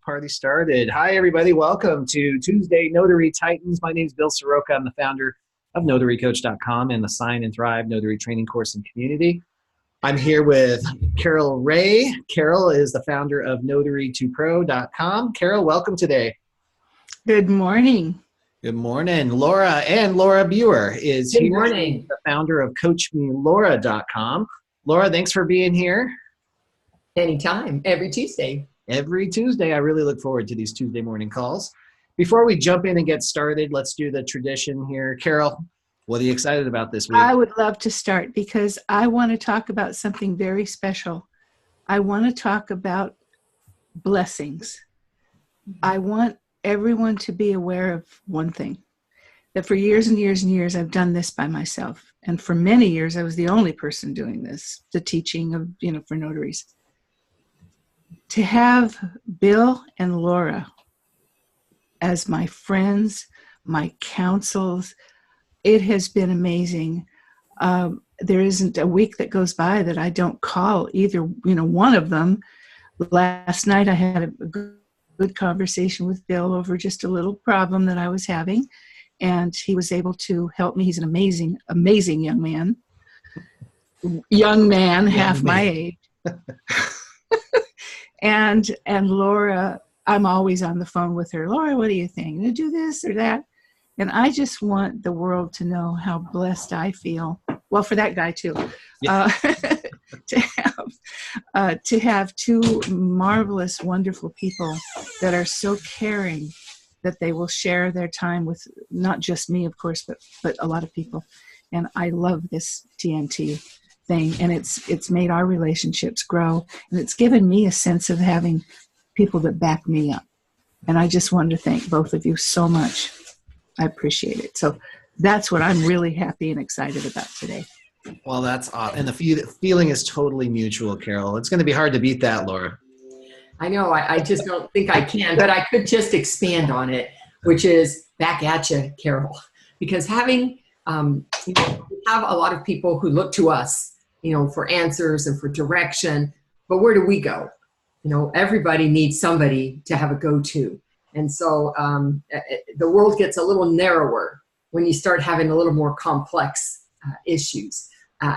Party started. Hi, everybody. Welcome to Tuesday Notary Titans. My name is Bill Soroka. I'm the founder of Notarycoach.com and the Sign and Thrive Notary Training Course and Community. I'm here with Carol Ray. Carol is the founder of Notary2Pro.com. Carol, welcome today. Good morning. Good morning. Laura Biewer is Good here. morning. She's the founder of CoachMeLaura.com. Laura, thanks for being here. Anytime, every Tuesday. Every Tuesday. I really look forward to these Tuesday morning calls. Before we jump in and get started, let's do the tradition here. Carol, what are you excited about this week? I would love to start because I want to talk about something very special. I want to talk about blessings. I want everyone to be aware of one thing, that for years and years and years, I've done this by myself. And for many years, I was the only person doing this, the teaching of, for notaries. To have Bill and Laura as my friends, my counsels, it has been amazing. There isn't a week that goes by that I don't call either, one of them. Last night I had a good conversation with Bill over just a little problem that I was having, and he was able to help me. He's an amazing, amazing young man. Half my age. And Laura, I'm always on the phone with her. Laura, what do you think? You do this or that? And I just want the world to know how blessed I feel. Well, for that guy too, yeah. To have two marvelous, wonderful people that are so caring that they will share their time with not just me, of course, but a lot of people. And I love this TNT thing, and it's made our relationships grow, and it's given me a sense of having people that back me up. And I just wanted to thank both of you so much. I appreciate it. So that's what I'm really happy and excited about today. Well, that's awesome. And the feeling is totally mutual, Carol. It's going to be hard to beat that, Laura. I know, I just don't think I can, but I could just expand on it, which is back at you, Carol. Because having, we have a lot of people who look to us, for answers and for direction, but where do we go? Everybody needs somebody to have a go-to. And so the world gets a little narrower when you start having a little more complex issues.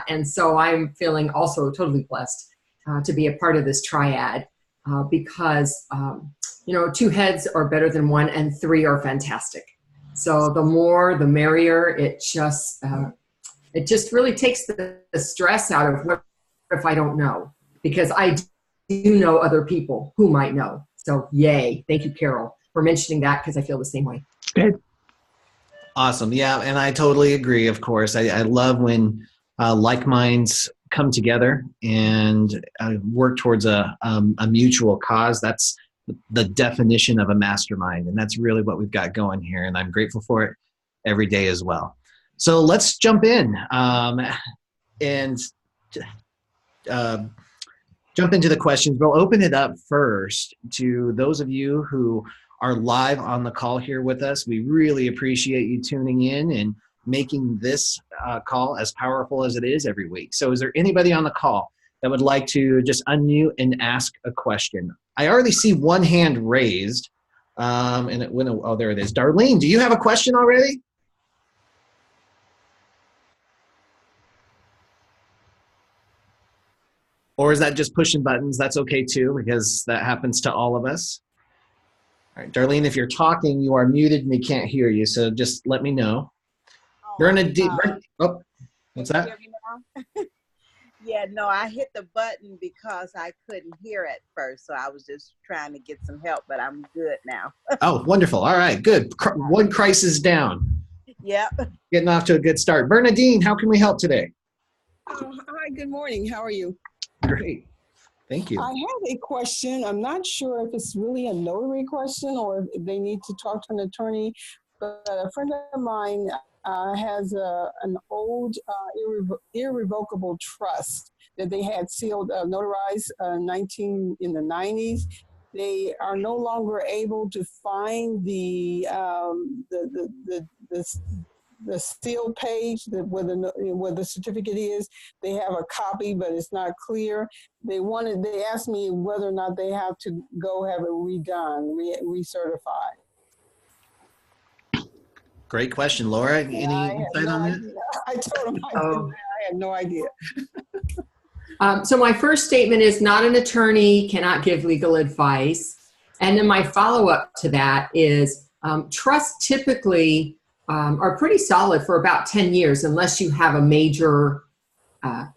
And so I'm feeling also totally blessed to be a part of this triad because, two heads are better than one and three are fantastic. So the more, the merrier. It just really takes the stress out of what if I don't know, because I do know other people who might know. So yay. Thank you, Carol, for mentioning that, because I feel the same way. Good. Awesome. Yeah, and I totally agree, of course. I love when like minds come together and work towards a mutual cause. That's the definition of a mastermind, and that's really what we've got going here, and I'm grateful for it every day as well. So let's jump in and jump into the questions. We'll open it up first to those of you who are live on the call here with us. We really appreciate you tuning in and making this call as powerful as it is every week. So is there anybody on the call that would like to just unmute and ask a question? I already see one hand raised. Oh, there it is. Darlene, do you have a question already? Or is that just pushing buttons? That's okay too, because that happens to all of us. All right, Darlene, if you're talking, you are muted and we can't hear you, so just let me know. Oh, what's that? Hear me now? Yeah, no, I hit the button because I couldn't hear at first, so I was just trying to get some help, but I'm good now. Oh, wonderful. All right, good. One crisis down. Yep. Getting off to a good start. Bernadine, how can we help today? Hi, good morning. How are you? Great. Thank you. I have a question. I'm not sure if it's really a notary question or if they need to talk to an attorney, but a friend of mine has an old irrevocable trust that they had sealed, notarized in the 90s. They are no longer able to find the the seal page where the certificate is. They have a copy, but it's not clear. They asked me whether or not they have to go have it redone, recertified. Great question, Laura. Any insight on that? I told them I had no idea. So my first statement is not an attorney cannot give legal advice. And then my follow-up to that is trusts typically are pretty solid for about 10 years unless you have a major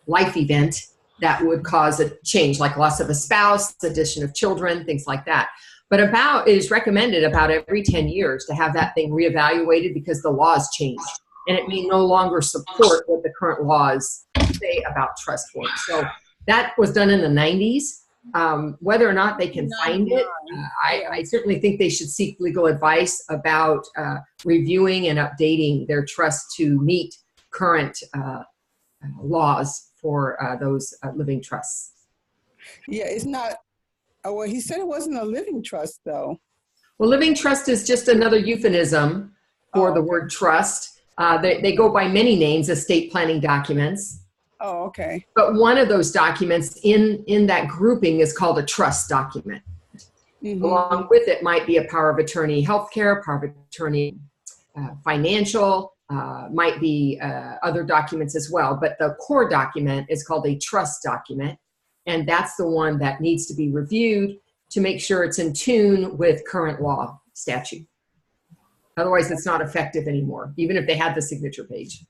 life event that would cause a change, like loss of a spouse, addition of children, things like that. But it is recommended about every 10 years to have that thing reevaluated because the laws change. And it may no longer support what the current laws say about trust work. So that was done in the 90s. Whether or not they can find it, I certainly think they should seek legal advice about reviewing and updating their trust to meet current laws for those living trusts. Yeah, it's not. Well, he said it wasn't a living trust, though. Well, living trust is just another euphemism for the word trust. They go by many names, estate planning documents. Oh, okay. But one of those documents in that grouping is called a trust document. Mm-hmm. Along with it might be a power of attorney healthcare, power of attorney financial, might be other documents as well. But the core document is called a trust document. And that's the one that needs to be reviewed to make sure it's in tune with current law statute. Otherwise, it's not effective anymore, even if they had the signature page.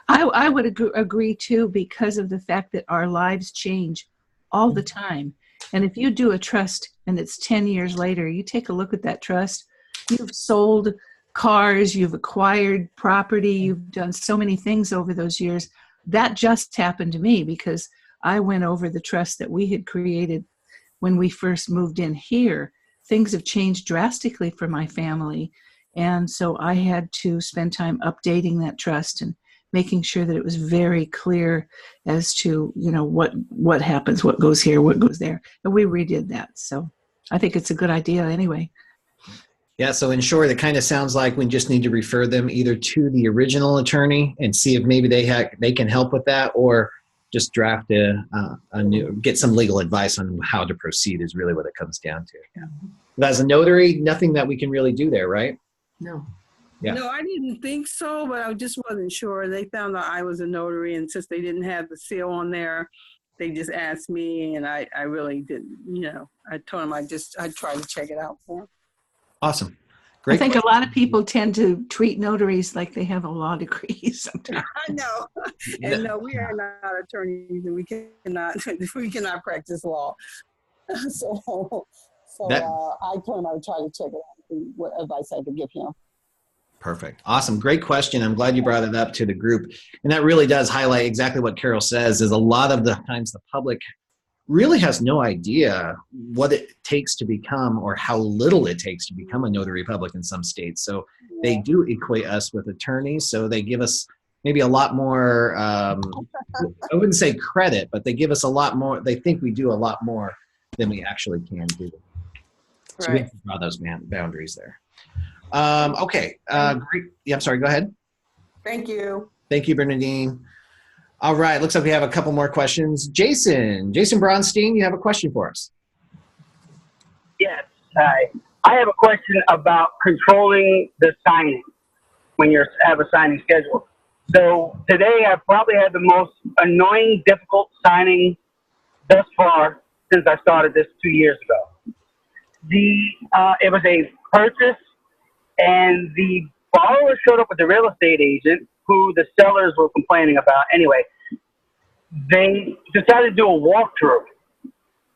I would agree too, because of the fact that our lives change all the time. And if you do a trust and it's 10 years later, you take a look at that trust, you've sold cars, you've acquired property, you've done so many things over those years. That just happened to me because I went over the trust that we had created when we first moved in here. Things have changed drastically for my family. And so I had to spend time updating that trust and making sure that it was very clear as to, what happens, what goes here, what goes there. And we redid that. So I think it's a good idea anyway. Yeah, so in short, it kind of sounds like we just need to refer them either to the original attorney and see if maybe they can help with that, or just draft get some legal advice on how to proceed is really what it comes down to. Yeah. But as a notary, nothing that we can really do there, right? No. Yeah. No, I didn't think so, but I just wasn't sure. They found out I was a notary, and since they didn't have the seal on there, they just asked me, and I really didn't, I told them I'd try to check it out for them. Awesome. Great. I think a lot of people tend to treat notaries like they have a law degree sometimes. I know. And no, we are not attorneys, and we cannot practice law. So I told him I would try to check it out and see what advice I could give him. Perfect. Awesome. Great question. I'm glad you brought it up to the group. And that really does highlight exactly what Carol says, is a lot of the times the public really has no idea what it takes to become, or how little it takes to become a notary public in some states. So they do equate us with attorneys. So they give us maybe a lot more, I wouldn't say credit, but they give us a lot more. They think we do a lot more than we actually can do. So we have to draw those boundaries there. Okay. Great. Yeah, I'm sorry. Go ahead. Thank you. Thank you, Bernadine. All right. Looks like we have a couple more questions. Jason Bronstein, you have a question for us. Yes. I have a question about controlling the signing when you have a signing schedule. So today I probably had the most annoying, difficult signing thus far since I started this 2 years ago. It was a purchase, and the borrower showed up with the real estate agent who the sellers were complaining about. Anyway, they decided to do a walkthrough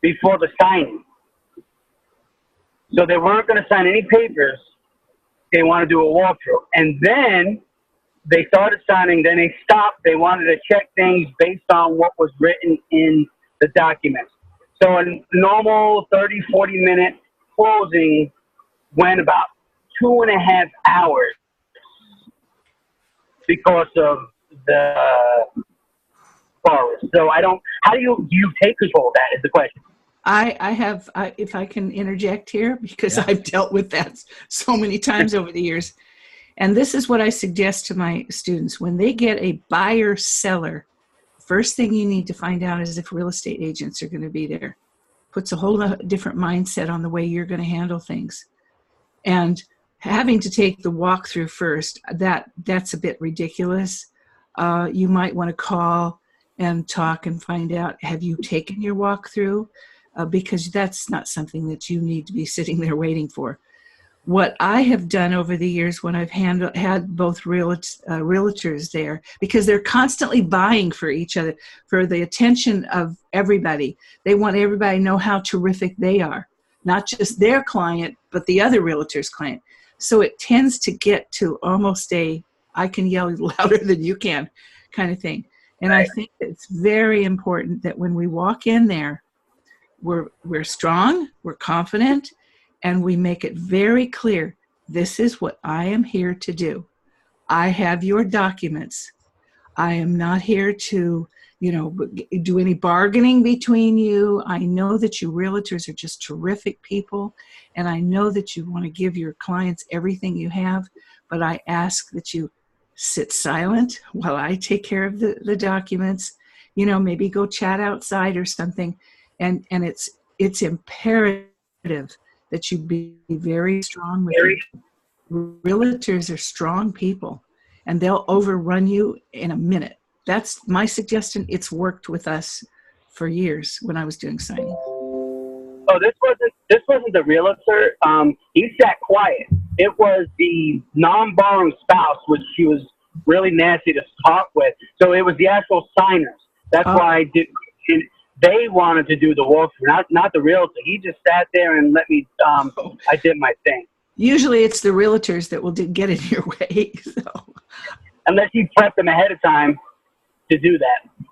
before the signing. So they weren't going to sign any papers. They wanted to do a walkthrough. And then they started signing, then they stopped. They wanted to check things based on what was written in the documents. So a normal 30, 40-minute closing went about 2.5 hours because of the borrowers. So how do you take control of that is the question. I have, if I can interject here, because I've dealt with that so many times over the years. And this is what I suggest to my students. When they get a buyer-seller, first thing you need to find out is if real estate agents are going to be there. Puts a whole different mindset on the way you're going to handle things. And having to take the walkthrough first, that's a bit ridiculous. You might want to call and talk and find out, have you taken your walkthrough? Because that's not something that you need to be sitting there waiting for. What I have done over the years when I've had both realtors there, because they're constantly vying for each other, for the attention of everybody. They want everybody to know how terrific they are, not just their client, but the other realtor's client. So it tends to get to almost a, I can yell louder than you can kind of thing. And I think it's very important that when we walk in there, we're strong, we're confident, and we make it very clear, this is what I am here to do. I have your documents. I am not here to, do any bargaining between you. I know that you realtors are just terrific people, and I know that you want to give your clients everything you have, but I ask that you sit silent while I take care of the documents, maybe go chat outside or something. And it's imperative that you be very strong with you. Realtors are strong people, and they'll overrun you in a minute. That's my suggestion. It's worked with us for years when I was doing signing. Oh, this wasn't the realtor. He sat quiet. It was the non-borrowing spouse, which she was really nasty to talk with. So it was the actual signers. That's why they wanted to do the walkthrough, not the realtor. He just sat there and let me. I did my thing. Usually, it's the realtors that will get in your way. So. Unless you prep them ahead of time to do that.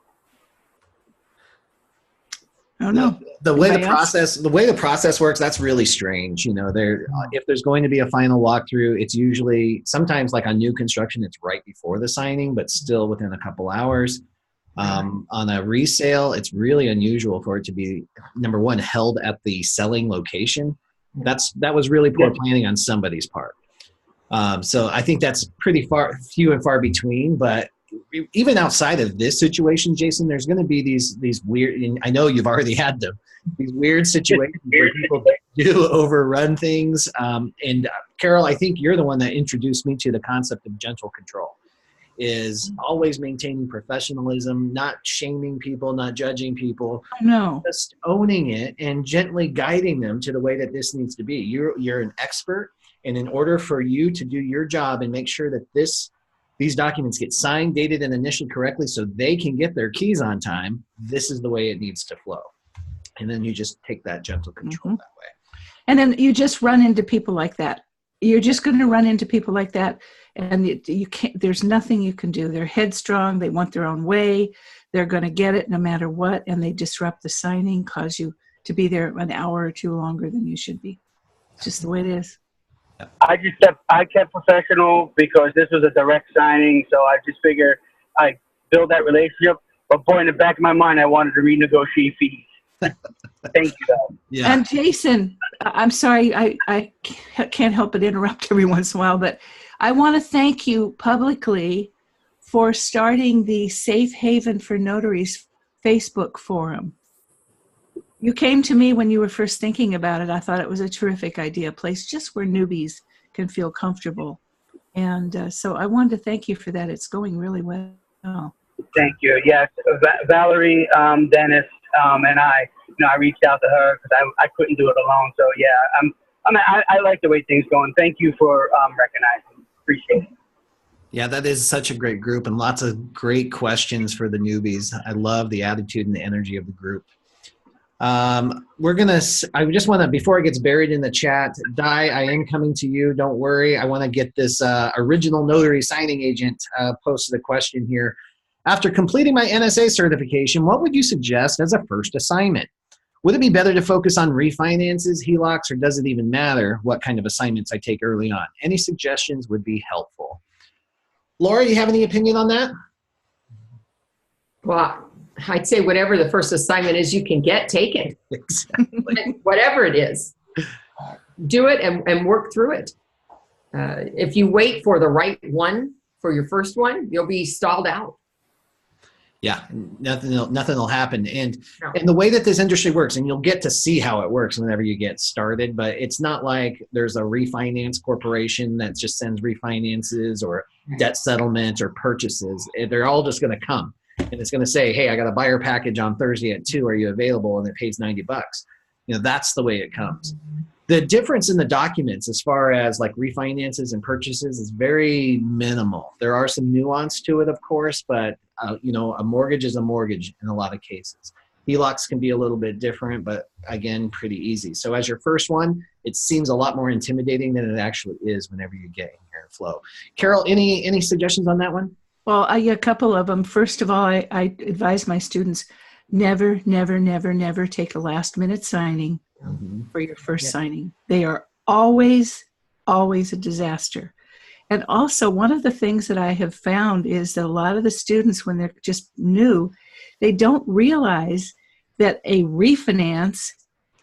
Oh no. The way the process works, that's really strange. If there's going to be a final walkthrough, it's usually sometimes like on new construction, it's right before the signing, but still within a couple hours. On a resale, it's really unusual for it to be, number one, held at the selling location. That was really poor planning on somebody's part. So I think that's pretty few and far between. But even outside of this situation, Jason, there's going to be these weird, and I know you've already had them, these weird situations where people do overrun things. And Carol, I think you're the one that introduced me to the concept of gentle control. Is always maintaining professionalism, not shaming people, not judging people. No. Just owning it and gently guiding them to the way that this needs to be. You're an expert, and in order for you to do your job and make sure that these documents get signed, dated, and initialed correctly so they can get their keys on time, this is the way it needs to flow. And then you just take that gentle control that way. And then you just run into people like that. You're just going to run into people like that, and you can't. There's nothing you can do. They're headstrong. They want their own way. They're going to get it no matter what, and they disrupt the signing, cause you to be there an hour or two longer than you should be. It's just the way it is. I kept professional because this was a direct signing, so I just figured I build that relationship. But boy, in the back of my mind, I wanted to renegotiate fees. Thank you, though. Yeah. And Jason, I'm sorry, I can't help but interrupt every once in a while, but I want to thank you publicly for starting the Safe Haven for Notaries Facebook forum. You came to me when you were first thinking about it. I thought it was a terrific idea, a place just where newbies can feel comfortable. And so I wanted to thank you for that. It's going really well. Thank you. Yes, Valerie, Dennis, and I reached out to her because I couldn't do it alone. So yeah, I like the way things going. Thank you for recognizing. Appreciate it. Yeah, that is such a great group and lots of great questions for the newbies. I love the attitude and the energy of the group. I just want to, before it gets buried in the chat, Di, I am coming to you. Don't worry. I want to get this original notary signing agent posted a question here. After completing my NSA certification, what would you suggest as a first assignment? Would it be better to focus on refinances, HELOCs, or does it even matter what kind of assignments I take early on? Any suggestions would be helpful. Laura, you have any opinion on that? Well, I'd say whatever the first assignment is you can get, take it. Exactly. Whatever it is. Do it and work through it. If you wait for the right one for your first one, you'll be stalled out. Yeah, nothing will happen. And No. the way that this industry works, and you'll get to see how it works whenever you get started, but it's not like there's a refinance corporation that just sends refinances or debt settlement or purchases. They're all just going to come, and it's going to say, hey, I got a buyer package on Thursday at 2. Are you available? And it pays $90. That's the way it comes. The difference in the documents as far as like refinances and purchases is very minimal. There are some nuance to it, of course, but a mortgage is a mortgage in a lot of cases. HELOCs can be a little bit different, but again, pretty easy. So as your first one, it seems a lot more intimidating than it actually is whenever you get in your flow. Carol, any suggestions on that one? Well, a couple of them. First of all, I advise my students, never, never, never, never take a last minute signing for your first signing. They are always, always a disaster. And also, one of the things that I have found is that a lot of the students, when they're just new, they don't realize that a refinance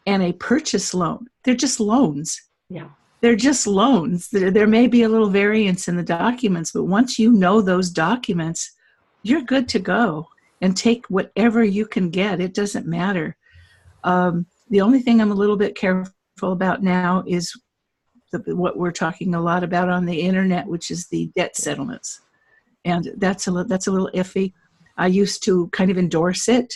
and a purchase loan, they're just loans. Yeah. They're just loans. There may be a little variance in the documents, but once you know those documents, you're good to go and take whatever you can get. It doesn't matter. The only thing I'm a little bit careful about now is what we're talking a lot about on the internet, which is the debt settlements. And that's a little iffy. I used to kind of endorse it,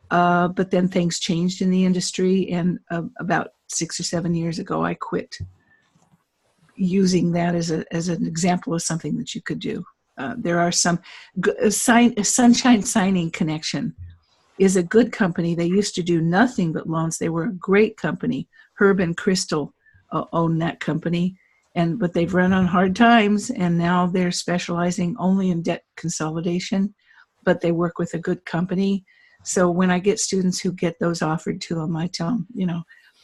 but then things changed in the industry. And about 6 or 7 years ago, I quit using that as an example of something that you could do. There are some Sunshine Signing Connection is a good company. They used to do nothing but loans. They were a great company. Herb and Crystal own that company, but they've run on hard times, and now they're specializing only in debt consolidation, but they work with a good company. So when I get students who get those offered to them, I tell them,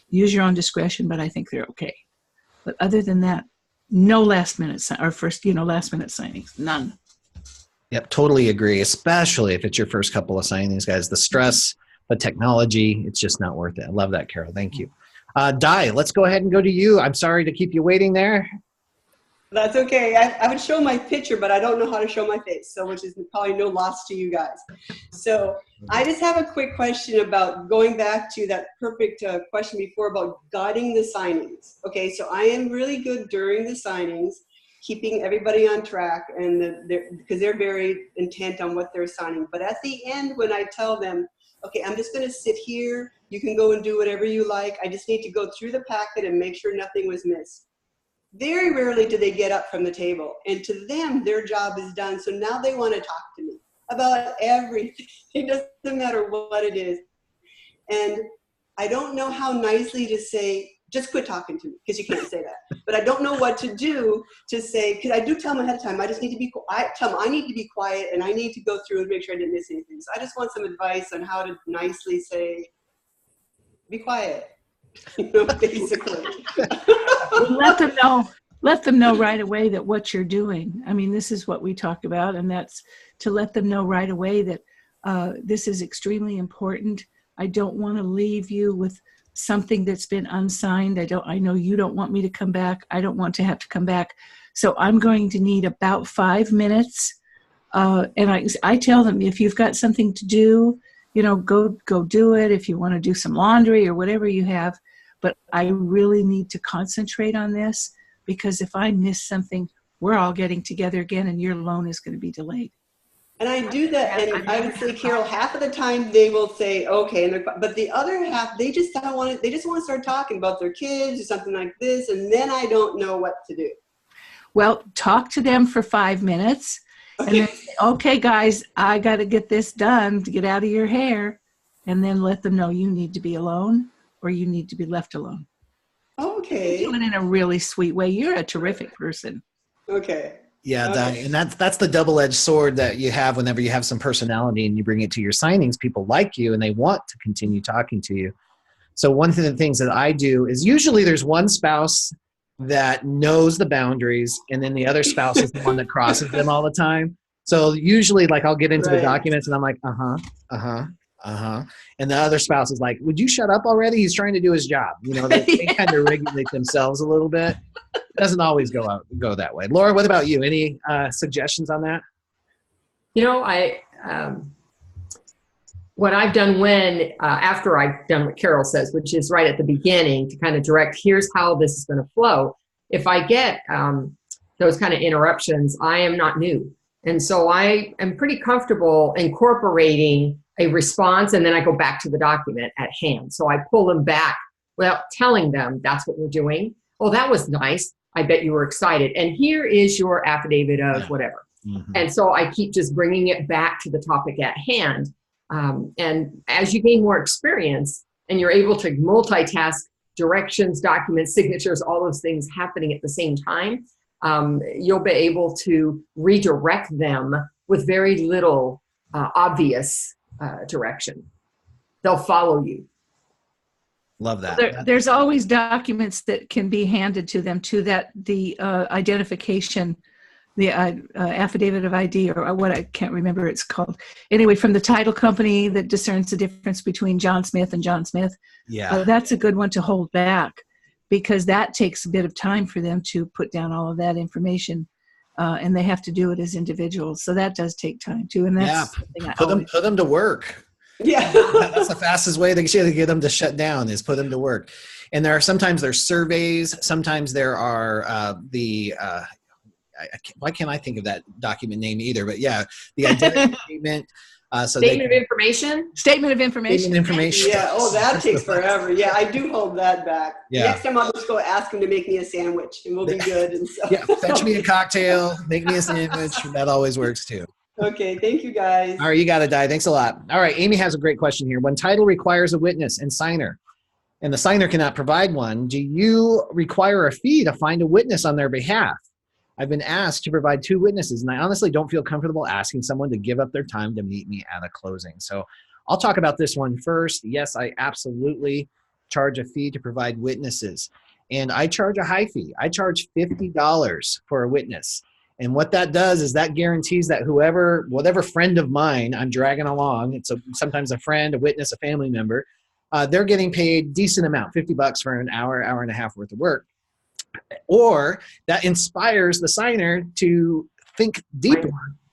use your own discretion, but I think they're okay. But other than that, no last minute signings, none. Yep, totally agree, especially if it's your first couple of signings, guys. The stress, the technology, it's just not worth it. I love that, Carol. Thank you. Di, let's go ahead and go to you. I'm sorry to keep you waiting there. That's okay. I would show my picture, but I don't know how to show my face, so which is probably no loss to you guys. So I just have a quick question about going back to that perfect question before about guiding the signings. Okay, so I am really good during the signings, keeping everybody on track, and because they're very intent on what they're signing. But at the end, when I tell them, okay, I'm just going to sit here, you can go and do whatever you like, I just need to go through the packet and make sure nothing was missed. Very rarely do they get up from the table, and to them, their job is done. So now they want to talk to me about everything. It doesn't matter what it is. And I don't know how nicely to say, just quit talking to me, because you can't say that. But I don't know what to do to say, because I do tell them ahead of time, I just need to be quiet. Tell them I need to be quiet, and I need to go through and make sure I didn't miss anything. So I just want some advice on how to nicely say, be quiet. Basically. Let them know right away that what you're doing. I mean, this is what we talk about, and that's to let them know right away that this is extremely important. I don't want to leave you with something that's been unsigned. I know you don't want me to come back. I don't want to have to come back. So I'm going to need about 5 minutes. And I tell them, if you've got something to do, go do it. If you want to do some laundry or whatever you have. But I really need to concentrate on this, because if I miss something, we're all getting together again and your loan is going to be delayed. And I do that, and I would say, Carol, half of the time they will say, okay, but the other half, they just don't want to, they just want to start talking about their kids or something like this, and then I don't know what to do. Well, talk to them for 5 minutes, and then say, okay, guys, I got to get this done to get out of your hair, and then let them know you need to be alone or you need to be left alone. Okay. Do it in a really sweet way. You're a terrific person. Okay. Yeah, okay. and that's the double-edged sword that you have whenever you have some personality and you bring it to your signings. People like you and they want to continue talking to you. So one of the things that I do is usually there's one spouse that knows the boundaries, and then the other spouse is the one that crosses them all the time. So usually, like, I'll get into the documents and I'm like, and the other spouse is like, would you shut up already? He's trying to do his job. They kind of regulate themselves a little bit. doesn't always go that way. Laura, what about you? Any suggestions on that? You know, what I've done when, after I've done what Carol says, which is right at the beginning to kind of direct, here's how this is going to flow. If I get those kind of interruptions, I am not new. And so I am pretty comfortable incorporating a response, and then I go back to the document at hand. So I pull them back without telling them that's what we're doing. Oh, that was nice. I bet you were excited. And here is your affidavit of whatever. Mm-hmm. And so I keep just bringing it back to the topic at hand. And as you gain more experience and you're able to multitask directions, documents, signatures, all those things happening at the same time, you'll be able to redirect them with very little obvious direction. They'll follow you. Love that. There's always documents that can be handed to them the identification, the affidavit of ID, or what, I can't remember it's called. Anyway, from the title company that discerns the difference between John Smith and John Smith. Yeah. That's a good one to hold back, because that takes a bit of time for them to put down all of that information, and they have to do it as individuals. So that does take time too. And that's put them to work. Yeah. That's the fastest way to get them to shut down, is put them to work. And sometimes there's surveys. Sometimes there are why can't I think of that document name either? But yeah, the identity statement. Statement of information. Statement of information. Yeah. Oh, that takes forever. Yeah, I do hold that back. Yeah. Next time I'll just go ask him to make me a sandwich, and we'll be good. And so. Yeah, fetch me a cocktail, make me a sandwich. That always works too. Okay, thank you guys. All right, you got it, Di. Thanks a lot. All right, Amy has a great question here. When title requires a witness and signer, and the signer cannot provide one, do you require a fee to find a witness on their behalf? I've been asked to provide 2 witnesses, and I honestly don't feel comfortable asking someone to give up their time to meet me at a closing. So I'll talk about this one first. Yes, I absolutely charge a fee to provide witnesses, and I charge a high fee. I charge $50 for a witness. And what that does is that guarantees that whatever friend of mine I'm dragging along, it's sometimes a friend, a witness, a family member, they're getting paid decent amount, $50 for an hour and a half worth of work. Or that inspires the signer to think deeper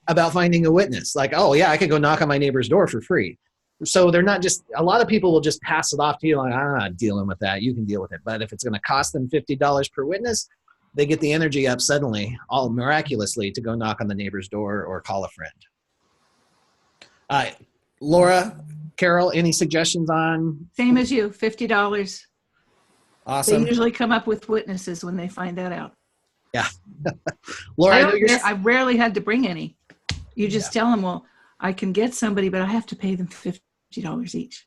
about finding a witness. Like, oh yeah, I could go knock on my neighbor's door for free. So they're not just, a lot of people will just pass it off to you like, I'm not dealing with that. You can deal with it. But if it's going to cost them $50 per witness, they get the energy up suddenly, all miraculously, to go knock on the neighbor's door or call a friend. Laura, Carol, any suggestions on? Same as you, $50. Awesome. They usually come up with witnesses when they find that out. Yeah. Laura, I rarely had to bring any. You just tell them, well, I can get somebody, but I have to pay them $50 each.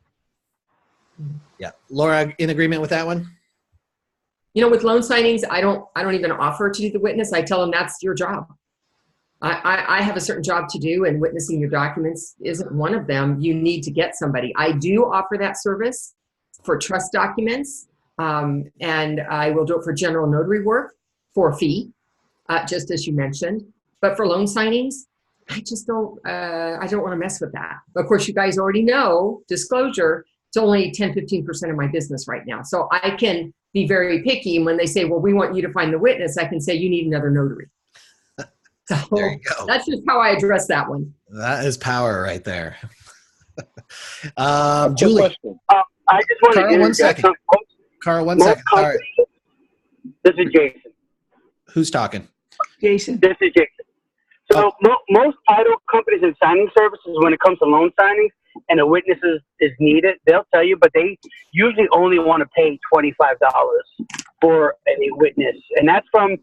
Yeah. Laura, in agreement with that one? You know, with loan signings, I don't even offer to do the witness. I tell them that's your job. I have a certain job to do, and witnessing your documents isn't one of them. You need to get somebody. I do offer that service for trust documents, and I will do it for general notary work for a fee, just as you mentioned. But for loan signings, I just don't want to mess with that. Of course, you guys already know, disclosure, it's only 10-15% of my business right now. So I can be very picky. And when they say, well, we want you to find the witness, I can say, you need another notary. So there you go. That's just how I address that one. That is power right there. Julie. I just want Carl, to one second. Carl, one second. All right. This is Jason. Who's talking? Jason. This is Jason. So most title companies and signing services, when it comes to loan signings and a witness is needed, they'll tell you, but they usually only want to pay $25 for a witness. And that's from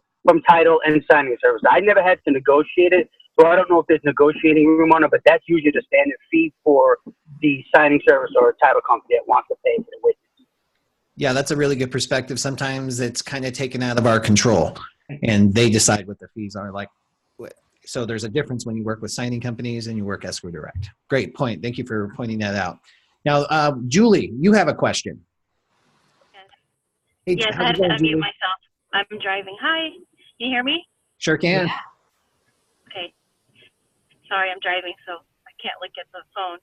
title and signing service. I never had to negotiate it, so I don't know if there's negotiating room on it, but that's usually the standard fee for the signing service or title company that wants to pay for the witness. Yeah, that's a really good perspective. Sometimes it's kind of taken out of our control, and they decide what the fees are. So there's a difference when you work with signing companies and you work escrow direct. Great point. Thank you for pointing that out. Now, Julie, you have a question. Yes, Hey, yes, I had to unmute myself. I'm driving. Hi, can you hear me? Sure can. Okay. Sorry, I'm driving, so I can't look at the phone.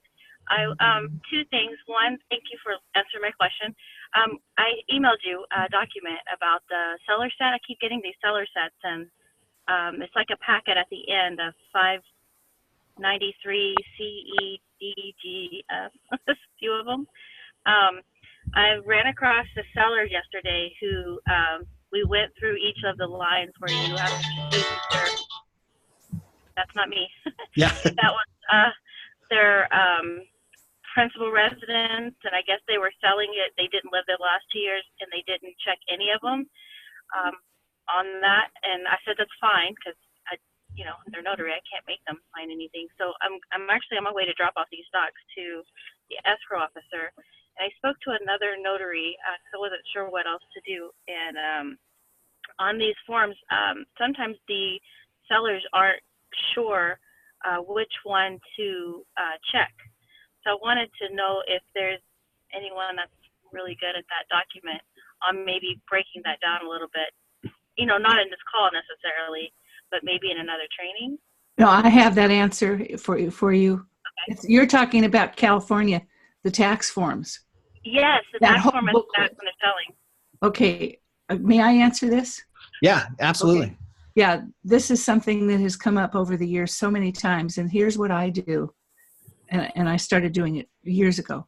Two things. One, thank you for answering my question. I emailed you a document about the seller set. I keep getting these seller sets, and it's like a packet at the end of 593 CEDGF, a few of them. I ran across a seller yesterday who we went through each of the lines where you have to choose that's not me. Yeah. That was their principal residence, and I guess they were selling it. They didn't live there the last 2 years, and they didn't check any of them on that. And I said that's fine because they're notary. I can't make them sign anything. So I'm actually on my way to drop off these docs to the escrow officer. And I spoke to another notary, so I wasn't sure what else to do. And on these forms, sometimes the sellers aren't sure which one to check. So I wanted to know if there's anyone that's really good at that document on maybe breaking that down a little bit. Not in this call necessarily, but maybe in another training. No, I have that answer for you. Okay. You're talking about California, the tax forms. Yes, the tax form is that's when they're selling. Okay, may I answer this? Yeah, absolutely. Okay. Yeah, this is something that has come up over the years so many times, and here's what I do, and I started doing it years ago.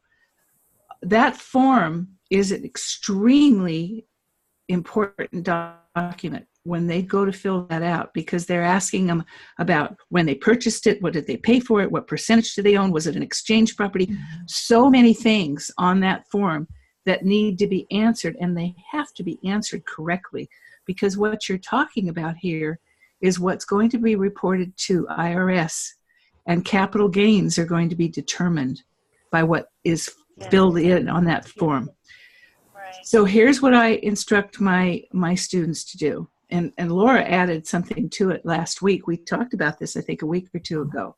That form is an extremely important document when they go to fill that out, because they're asking them about when they purchased it, what did they pay for it, what percentage do they own, was it an exchange property? Mm-hmm. So many things on that form that need to be answered, and they have to be answered correctly, because what you're talking about here is what's going to be reported to IRS, and capital gains are going to be determined by what is filled in on that form. Right. So here's what I instruct my students to do. And Laura added something to it last week. We talked about this, I think, a week or two ago.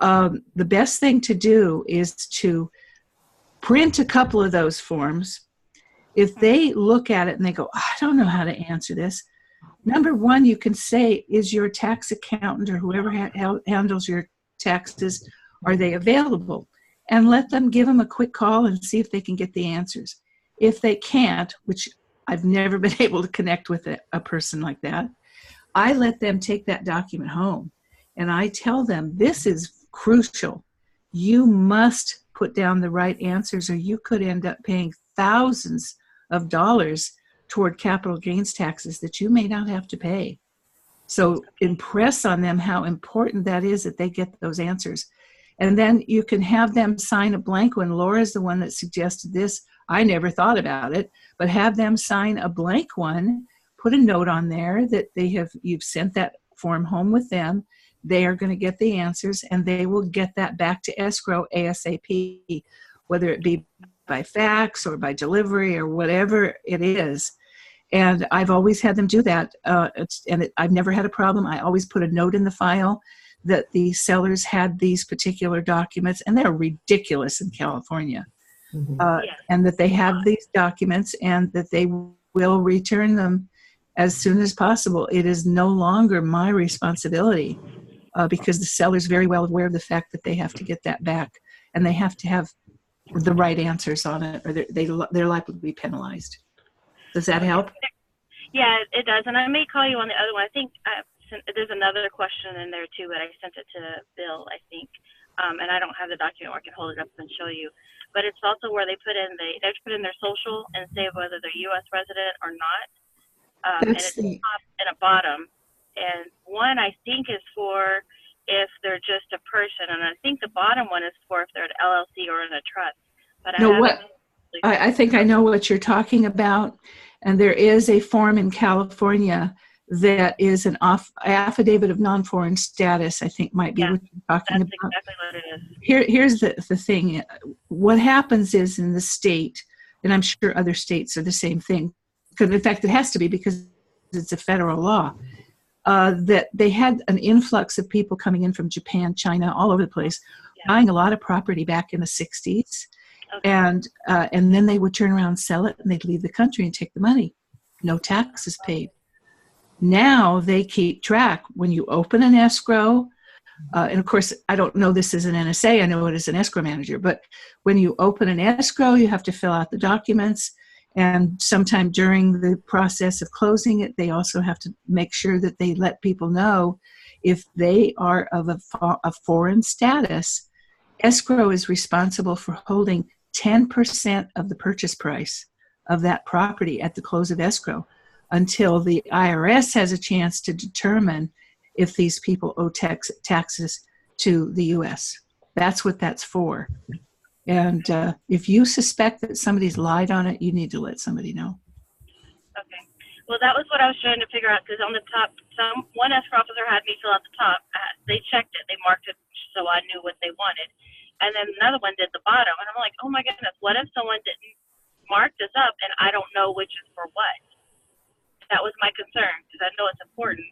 The best thing to do is to print a couple of those forms. If they look at it and they go, I don't know how to answer this, number one, you can say, is your tax accountant or whoever handles your taxes, are they available? And let them give them a quick call and see if they can get the answers. If they can't, which I've never been able to connect with a person like that, I let them take that document home. And I tell them, this is crucial. You must put down the right answers, or you could end up paying thousands of dollars toward capital gains taxes that you may not have to pay. So impress on them how important that is, that they get those answers. And then you can have them sign a blank one. Laura's the one that suggested this. I never thought about it, but have them sign a blank one, put a note on there that you've sent that form home with them. They are going to get the answers, and they will get that back to escrow ASAP, whether it be by fax or by delivery or whatever it is. And I've always had them do that. I've never had a problem. I always put a note in the file that the sellers had these particular documents, and they're ridiculous in California. Mm-hmm. And that they have these documents and that they will return them as soon as possible. It is no longer my responsibility because the seller's very well aware of the fact that they have to get that back, and they have to have the right answers on it, or they're likely to be penalized. Does that help? Yeah, it does. And I may call you on the other one. I think there's another question in there too, but I sent it to Bill, I think. And I don't have the document where I can hold it up and show you. But it's also where they put in their social and say whether they're U.S. resident or not. And it's a top and a bottom. And one, I think, is for if they're just a person. And I think the bottom one is for if they're an LLC or in a trust. But I think I know what you're talking about. And there is a form in California that is an affidavit of non-foreign status, I think might be what you're talking about. That's exactly what it is. Here's the thing. What happens is in the state, and I'm sure other states are the same thing, because in fact it has to be because it's a federal law, that they had an influx of people coming in from Japan, China, all over the place, buying a lot of property back in the 60s. Okay. And then they would turn around and sell it, and they'd leave the country and take the money. No taxes paid. Now they keep track. When you open an escrow, And of course, I don't know this as an NSA, I know it as an escrow manager, but when you open an escrow, you have to fill out the documents. And sometime during the process of closing it, they also have to make sure that they let people know if they are of a foreign status. Escrow is responsible for holding 10% of the purchase price of that property at the close of escrow until the IRS has a chance to determine if these people owe taxes to the U.S. That's what that's for. And if you suspect that somebody's lied on it, you need to let somebody know. Okay. Well, that was what I was trying to figure out, because on the top, one escrow officer had me fill out the top. They checked it. They marked it so I knew what they wanted. And then another one did the bottom. And I'm like, oh, my goodness, what if someone didn't mark this up and I don't know which is for what? That was my concern, because I know it's important.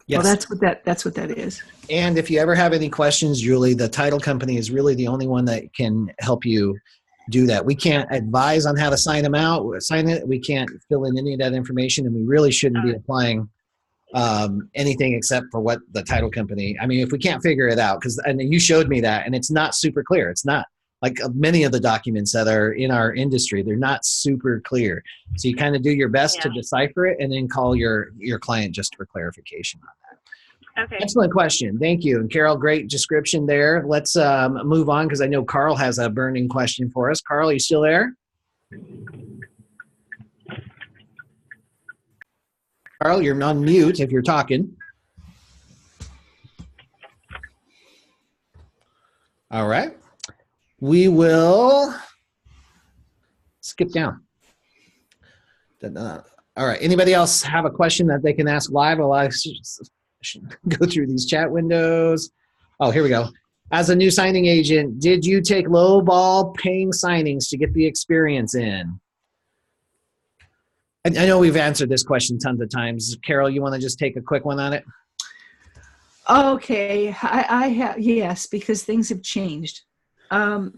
Well, Yes. that's what that is. And if you ever have any questions, Julie, the title company is really the only one that can help you do that. We can't advise on how to sign it. We can't fill in any of that information, and we really shouldn't be applying anything except for what the title company. I mean, if we can't figure it out, and you showed me that, and it's not super clear. It's not like many of the documents that are in our industry. They're not super clear. So you kind of do your best to decipher it, and then call your client just for clarification on that. Okay. Excellent question. Thank you. And Carol, great description there. Let's move on, because I know Carl has a burning question for us. Carl, are you still there? Carl, you're on mute if you're talking. All right. We will skip down. All right. Anybody else have a question that they can ask live? While I go through these chat windows. Oh, here we go. As a new signing agent, did you take low ball paying signings to get the experience in? I know we've answered this question tons of times. Carol, you want to just take a quick one on it? Okay. I have, yes, because things have changed. I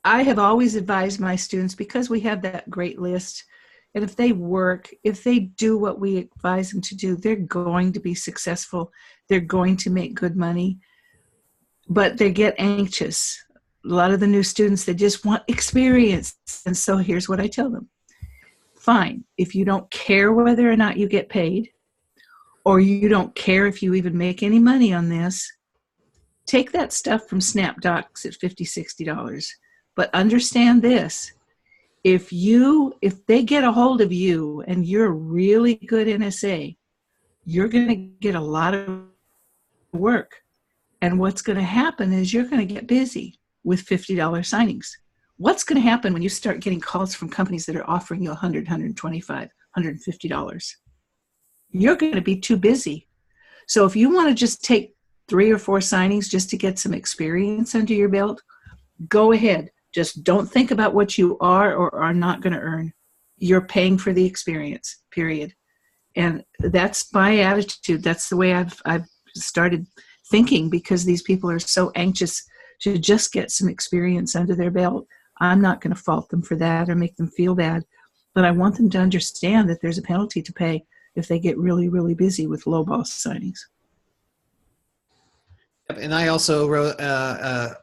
have always advised my students, because we have that great list, and if they do what we advise them to do, they're going to be successful. They're going to make good money, but they get anxious. A lot of the new students, they just want experience. And so here's what I tell them. Fine. If you don't care whether or not you get paid, or you don't care if you even make any money on this, take that stuff from SnapDocs at $50, $60. But understand this. If they get a hold of you and you're a really good NSA, you're going to get a lot of work. And what's going to happen is you're going to get busy with $50 signings. What's going to happen when you start getting calls from companies that are offering you $100, $125, $150? You're going to be too busy. So if you want to just take 3 or 4 signings just to get some experience under your belt, go ahead. Just don't think about what you are or are not going to earn. You're paying for the experience, period. And that's my attitude. That's the way I've started thinking, because these people are so anxious to just get some experience under their belt. I'm not going to fault them for that or make them feel bad, but I want them to understand that there's a penalty to pay if they get really, really busy with low ball signings. And I also wrote an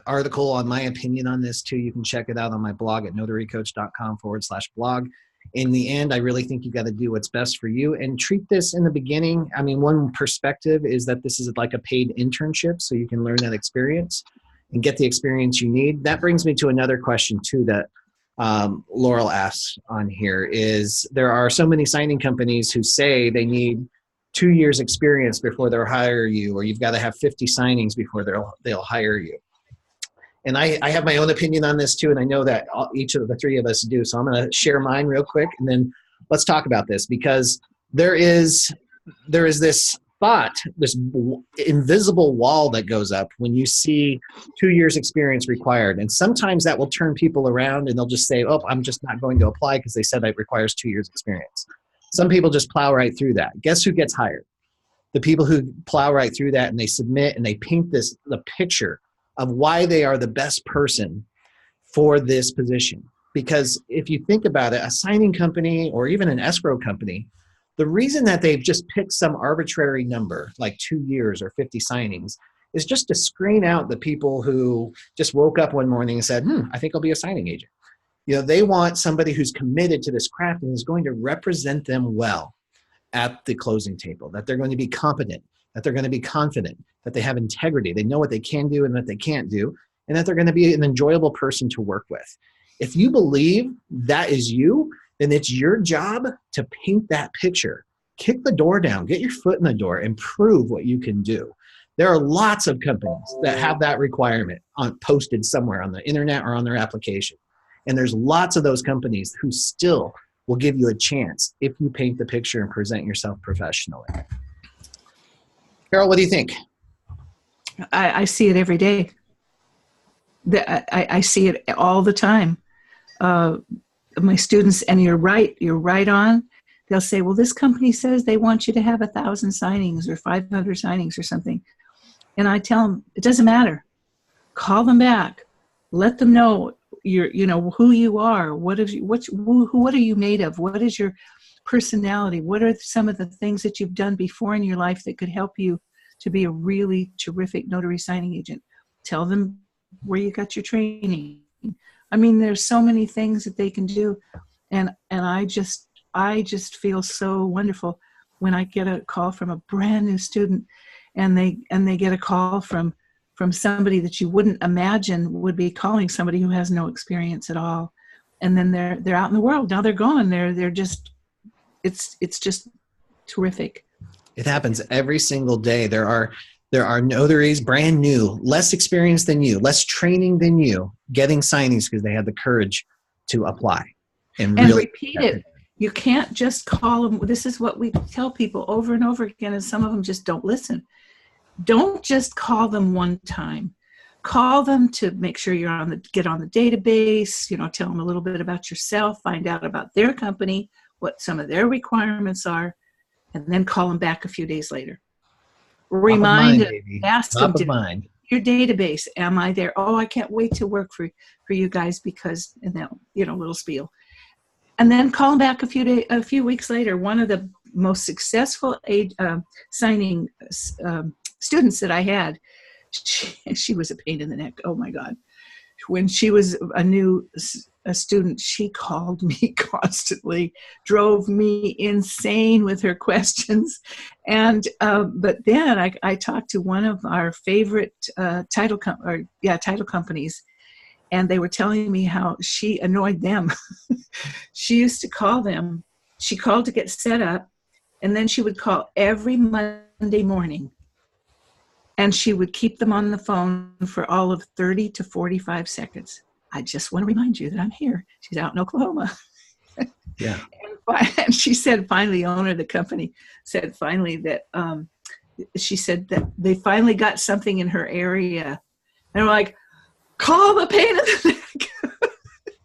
article on my opinion on this too. You can check it out on my blog at notarycoach.com/blog. In the end, I really think you got to do what's best for you and treat this in the beginning. I mean, one perspective is that this is like a paid internship, so you can learn that experience and get the experience you need. That brings me to another question too that Laurel asks on here is there are so many signing companies who say they need 2 years experience before they'll hire you, or you've got to have 50 signings before they'll hire you. And I have my own opinion on this too, and I know that each of the 3 of us do. So I'm going to share mine real quick, and then let's talk about this, because there is this thought, this invisible wall that goes up when you see 2 years experience required. And sometimes that will turn people around, and they'll just say, oh, I'm just not going to apply because they said it requires 2 years experience. Some people just plow right through that. Guess who gets hired? The people who plow right through that, and they submit and they paint the picture of why they are the best person for this position. Because if you think about it, a signing company or even an escrow company, The reason that they've just picked some arbitrary number, like 2 years or 50 signings, is just to screen out the people who just woke up one morning and said, I think I'll be a signing agent. You know, they want somebody who's committed to this craft and is going to represent them well at the closing table, that they're going to be competent, that they're going to be confident, that they have integrity, they know what they can do and what they can't do, and that they're going to be an enjoyable person to work with. If you believe that is you, then it's your job to paint that picture. Kick the door down, get your foot in the door, and prove what you can do. There are lots of companies that have that requirement posted somewhere on the internet or on their application. And there's lots of those companies who still will give you a chance if you paint the picture and present yourself professionally. Carol, what do you think? I see it every day. I see it all the time. My students, and you're right on. They'll say, well, this company says they want you to have 1,000 signings or 500 signings or something. And I tell them, it doesn't matter. Call them back. Let them know who you are. What are you made of? What is your personality? What are some of the things that you've done before in your life that could help you to be a really terrific notary signing agent? Tell them where you got your training. I mean, there's so many things that they can do. And I just feel so wonderful when I get a call from a brand new student and they get a call from somebody that you wouldn't imagine would be calling somebody who has no experience at all. And then they're out in the world. Now they're gone. They're just, it's just terrific. It happens every single day. There are notaries, brand new, less experienced than you, less training than you, getting signings because they had the courage to apply. And really repeat it. You can't just call them. This is what we tell people over and over again, and some of them just don't listen. Don't just call them one time. Call them to make sure get on the database, tell them a little bit about yourself, find out about their company, what some of their requirements are, and then call them back a few days later. Remind them, ask them, your database, am I there? Oh, I can't wait to work for you guys because, and then, little spiel. And then call them back a few weeks later. One of the most successful signing students that I had, she was a pain in the neck. Oh my God. When she was a student, she called me constantly, drove me insane with her questions. And, but then I talked to one of our favorite title companies, and they were telling me how she annoyed them. She used to call them. She called to get set up, and then she would call every Monday morning. And she would keep them on the phone for all of 30 to 45 seconds. I just want to remind you that I'm here. She's out in Oklahoma. Yeah. And she said, finally, the owner of the company said finally that, she said that they finally got something in her area. And I'm like, call the pain in the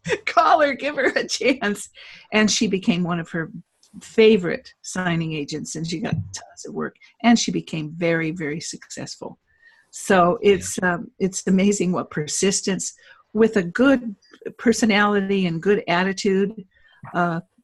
neck. Call her, give her a chance. And she became one of her favorite signing agents, and she got tons of work, and she became very, very successful. So it's amazing what persistence with a good personality and good attitude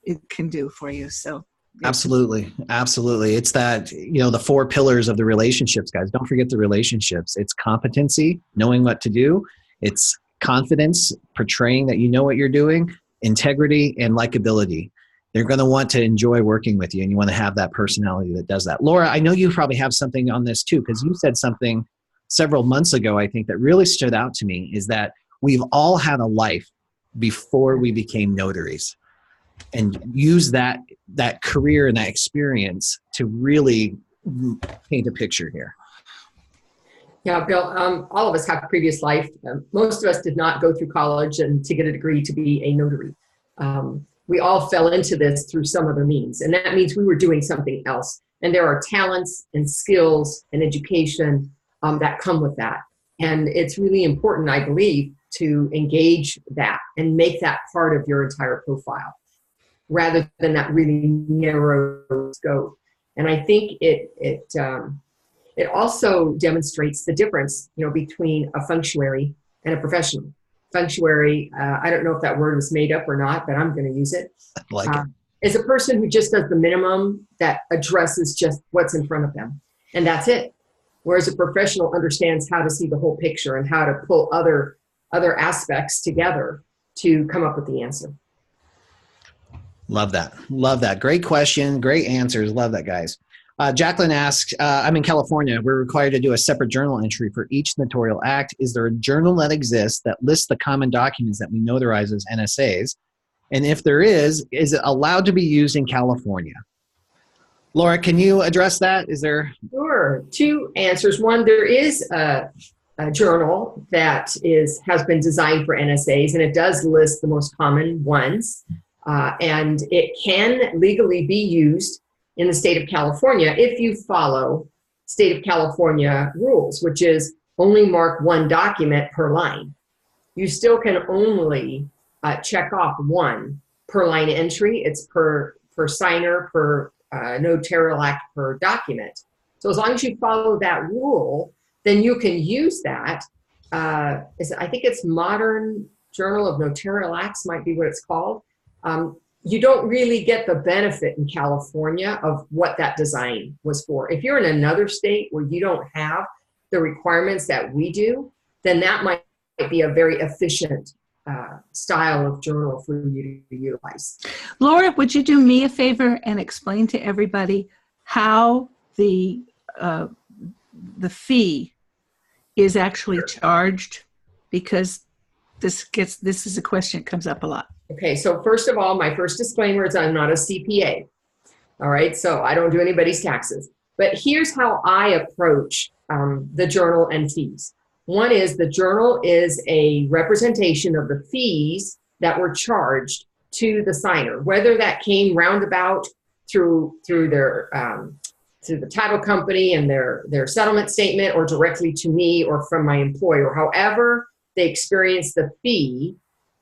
it can do for you. So absolutely. It's that, the 4 pillars of the relationships, guys. Don't forget the relationships. It's competency, knowing what to do. It's confidence, portraying that you know what you're doing, integrity, and likability. They're going to want to enjoy working with you, and you want to have that personality that does that. Laura, I know you probably have something on this too, because you said something several months ago, I think, that really stood out to me, is that we've all had a life before we became notaries, and use that career and that experience to really paint a picture here. Yeah, Bill, all of us have a previous life. Most of us did not go through college and to get a degree to be a notary. We all fell into this through some other means, and that means we were doing something else. And there are talents and skills and education that come with that. And it's really important, I believe, to engage that and make that part of your entire profile, rather than that really narrow scope. And I think it also demonstrates the difference, between a functionary and a professional. Functionary, I don't know if that word was made up or not, but I'm going to use it. I like it. is a person who just does the minimum that addresses just what's in front of them. And that's it. Whereas a professional understands how to see the whole picture and how to pull other aspects together to come up with the answer. Love that. Love that. Great question. Great answers. Love that, guys. Jacqueline asks, I'm in California. We're required to do a separate journal entry for each notarial act. Is there a journal that exists that lists the common documents that we notarize as NSAs? And if there is it allowed to be used in California? Laura, can you address that? Is there? Sure. Two answers. One, there is a journal that has been designed for NSAs, and it does list the most common ones. And it can legally be used in the state of California if you follow state of California rules, which is only mark one document per line. You still can only check off one per line entry. It's per signer, per notarial act, per document. So as long as you follow that rule, then you can use that. I think it's Modern Journal of Notarial Acts might be what it's called. You don't really get the benefit in California of what that design was for. If you're in another state where you don't have the requirements that we do, then that might be a very efficient style of journal for you to utilize. Laura, would you do me a favor and explain to everybody how the fee is actually charged? Because this is a question that comes up a lot. Okay, so first of all, my first disclaimer is I'm not a CPA. All right, so I don't do anybody's taxes. But here's how I approach the journal and fees. One is the journal is a representation of the fees that were charged to the signer, whether that came roundabout through their to the title company and their settlement statement, or directly to me or from my employer. However they experience the fee,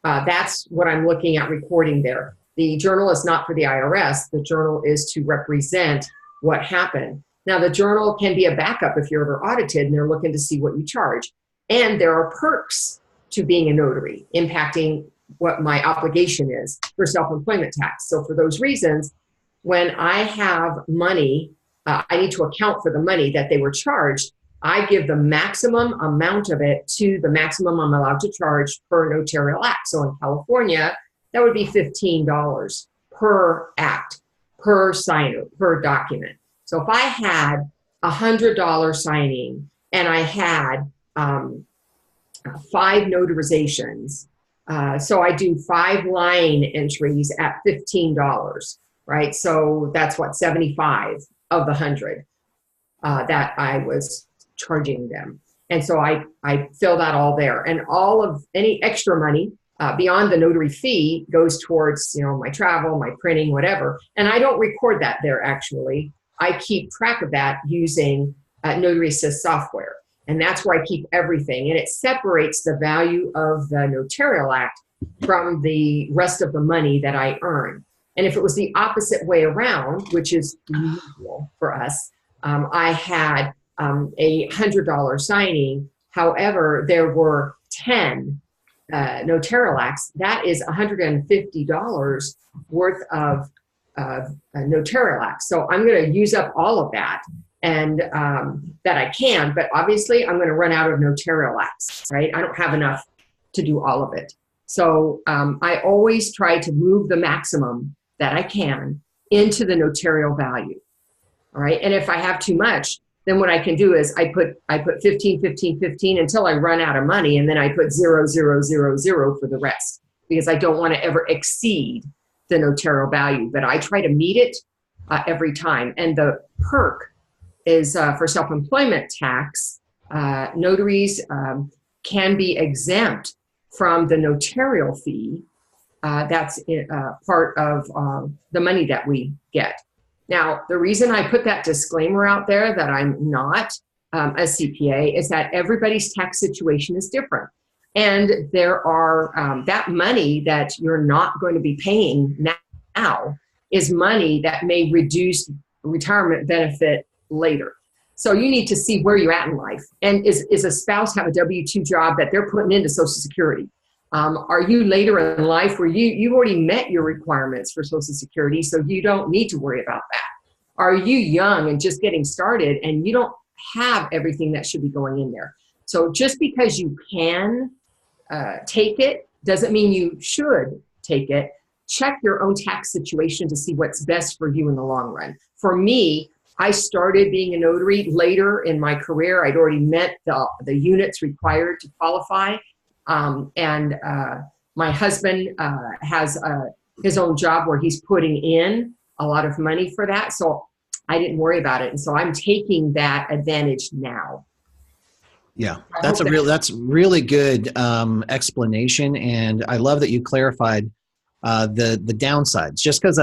that's what I'm looking at recording there. The journal is not for the IRS. The journal is to represent what happened. Now, the journal can be a backup if you're ever audited and they're looking to see what you charge. And there are perks to being a notary, impacting what my obligation is for self-employment tax. So for those reasons, when I have money, I need to account for the money that they were charged. I give the maximum amount of it to the maximum I'm allowed to charge per notarial act. So in California, that would be $15 per act, per signer, per document. So if I had $100 signing and I had 5 notarizations, so I do 5 line entries at $15, right? So that's what, 75 of the 100 that I was charging them. And so I fill that all there, and all of any extra money beyond the notary fee goes towards, my travel, my printing, whatever. And I don't record that there. Actually, I keep track of that using Notary Assist software. And that's where I keep everything. And it separates the value of the notarial act from the rest of the money that I earn. And if it was the opposite way around, which is usual for us, I had a $100 signing. However, there were 10 notarial acts. That is $150 worth of notarial acts. So I'm going to use up all of that, and that I can, but obviously I'm going to run out of notarial acts, right? I don't have enough to do all of it. So I always try to move the maximum that I can into the notarial value. All right. And if I have too much, then what I can do is I put 15, 15, 15 until I run out of money. And then I put 0, 0, 0, 0 for the rest, because I don't want to ever exceed the notarial value, but I try to meet it every time. And the perk is for self-employment tax, notaries can be exempt from the notarial fee. That's part of the money that we get. Now, the reason I put that disclaimer out there that I'm not a CPA is that everybody's tax situation is different. And there are that money that you're not going to be paying now is money that may reduce retirement benefit later. So you need to see where you're at in life. And is a spouse have a W-2 job that they're putting into Social Security? Are you later in life where you've already met your requirements for Social Security, so you don't need to worry about that? Are you young and just getting started and you don't have everything that should be going in there? So just because you can take it doesn't mean you should take it. Check your own tax situation to see what's best for you in the long run. For me, I started being a notary later in my career. I'd already met the units required to qualify. My husband has his own job where he's putting in a lot of money for that. So I didn't worry about it. And so I'm taking that advantage now. Yeah, that's really good explanation. And I love that you clarified the downsides. Just because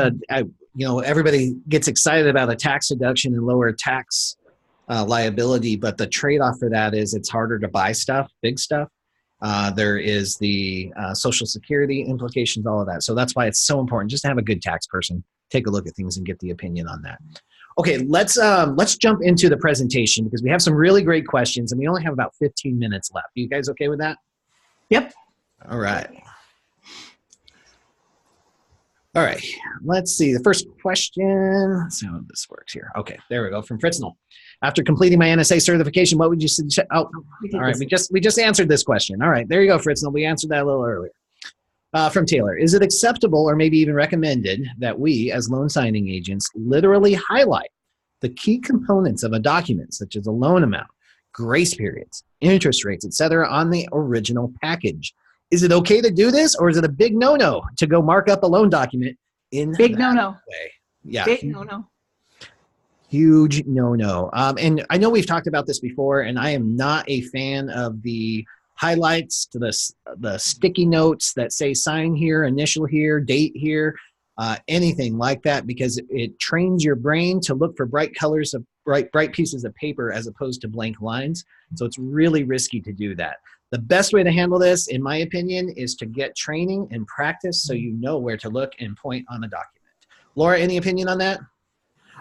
everybody gets excited about a tax deduction and lower tax liability, but the trade-off for that is it's harder to buy stuff, big stuff. There is the Social Security implications, all of that. So that's why it's so important just to have a good tax person take a look at things and get the opinion on that. Okay, let's jump into the presentation because we have some really great questions and we only have about 15 minutes left. Are you guys okay with that? Yep. All right. All right, let's see. The first question, let's see how this works here. Okay, there we go, from Fritznell. After completing my NSA certification, what would you suggest? Oh, all right, we just answered this question. All right, there you go, Fritznell. We answered that a little earlier. From Taylor, is it acceptable or maybe even recommended that we, as loan signing agents, literally highlight the key components of a document, such as a loan amount, grace periods, interest rates, etc., on the original package? Is it okay to do this, or is it a big no-no to go mark up a loan document in big no-no way? Yeah, big no-no. Huge no-no. And I know we've talked about this before, and I am not a fan of the highlights to the sticky notes that say sign here, initial here, date here, anything like that, because it trains your brain to look for bright colors of bright pieces of paper as opposed to blank lines. So it's really risky to do that. The best way to handle this, in my opinion, is to get training and practice so you know where to look and point on a document. Laura, any opinion on that?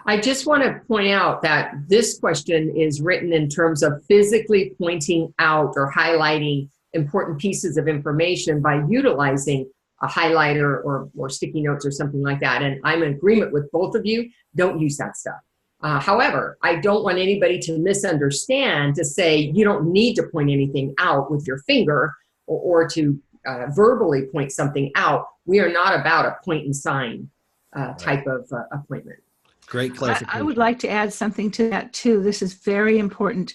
I just want to point out that this question is written in terms of physically pointing out or highlighting important pieces of information by utilizing a highlighter or sticky notes or something like that. And I'm in agreement with both of you. Don't use that stuff. However, I don't want anybody to misunderstand to say you don't need to point anything out with your finger or to verbally point something out. We are not about a point and sign type of appointment. Great clarification. I would like to add something to that too. This is very important.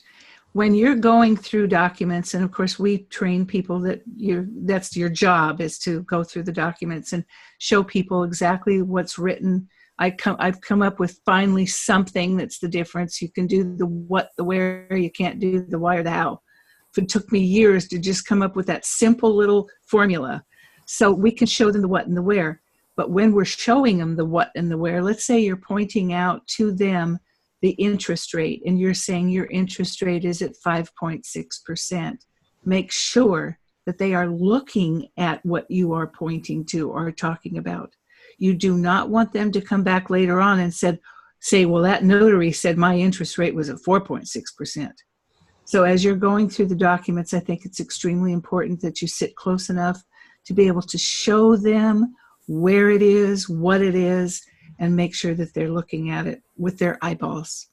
When you're going through documents, and of course we train people that's your job, is to go through the documents and show people exactly what's written. I've come up with finally something that's the difference. You can do the what, the where, you can't do the why or the how. It took me years to just come up with that simple little formula. So we can show them the what and the where. But when we're showing them the what and the where, let's say you're pointing out to them the interest rate and you're saying your interest rate is at 5.6%. Make sure that they are looking at what you are pointing to or talking about. You do not want them to come back later on and say, well, that notary said my interest rate was at 4.6%. So as you're going through the documents, I think it's extremely important that you sit close enough to be able to show them where it is, what it is, and make sure that they're looking at it with their eyeballs.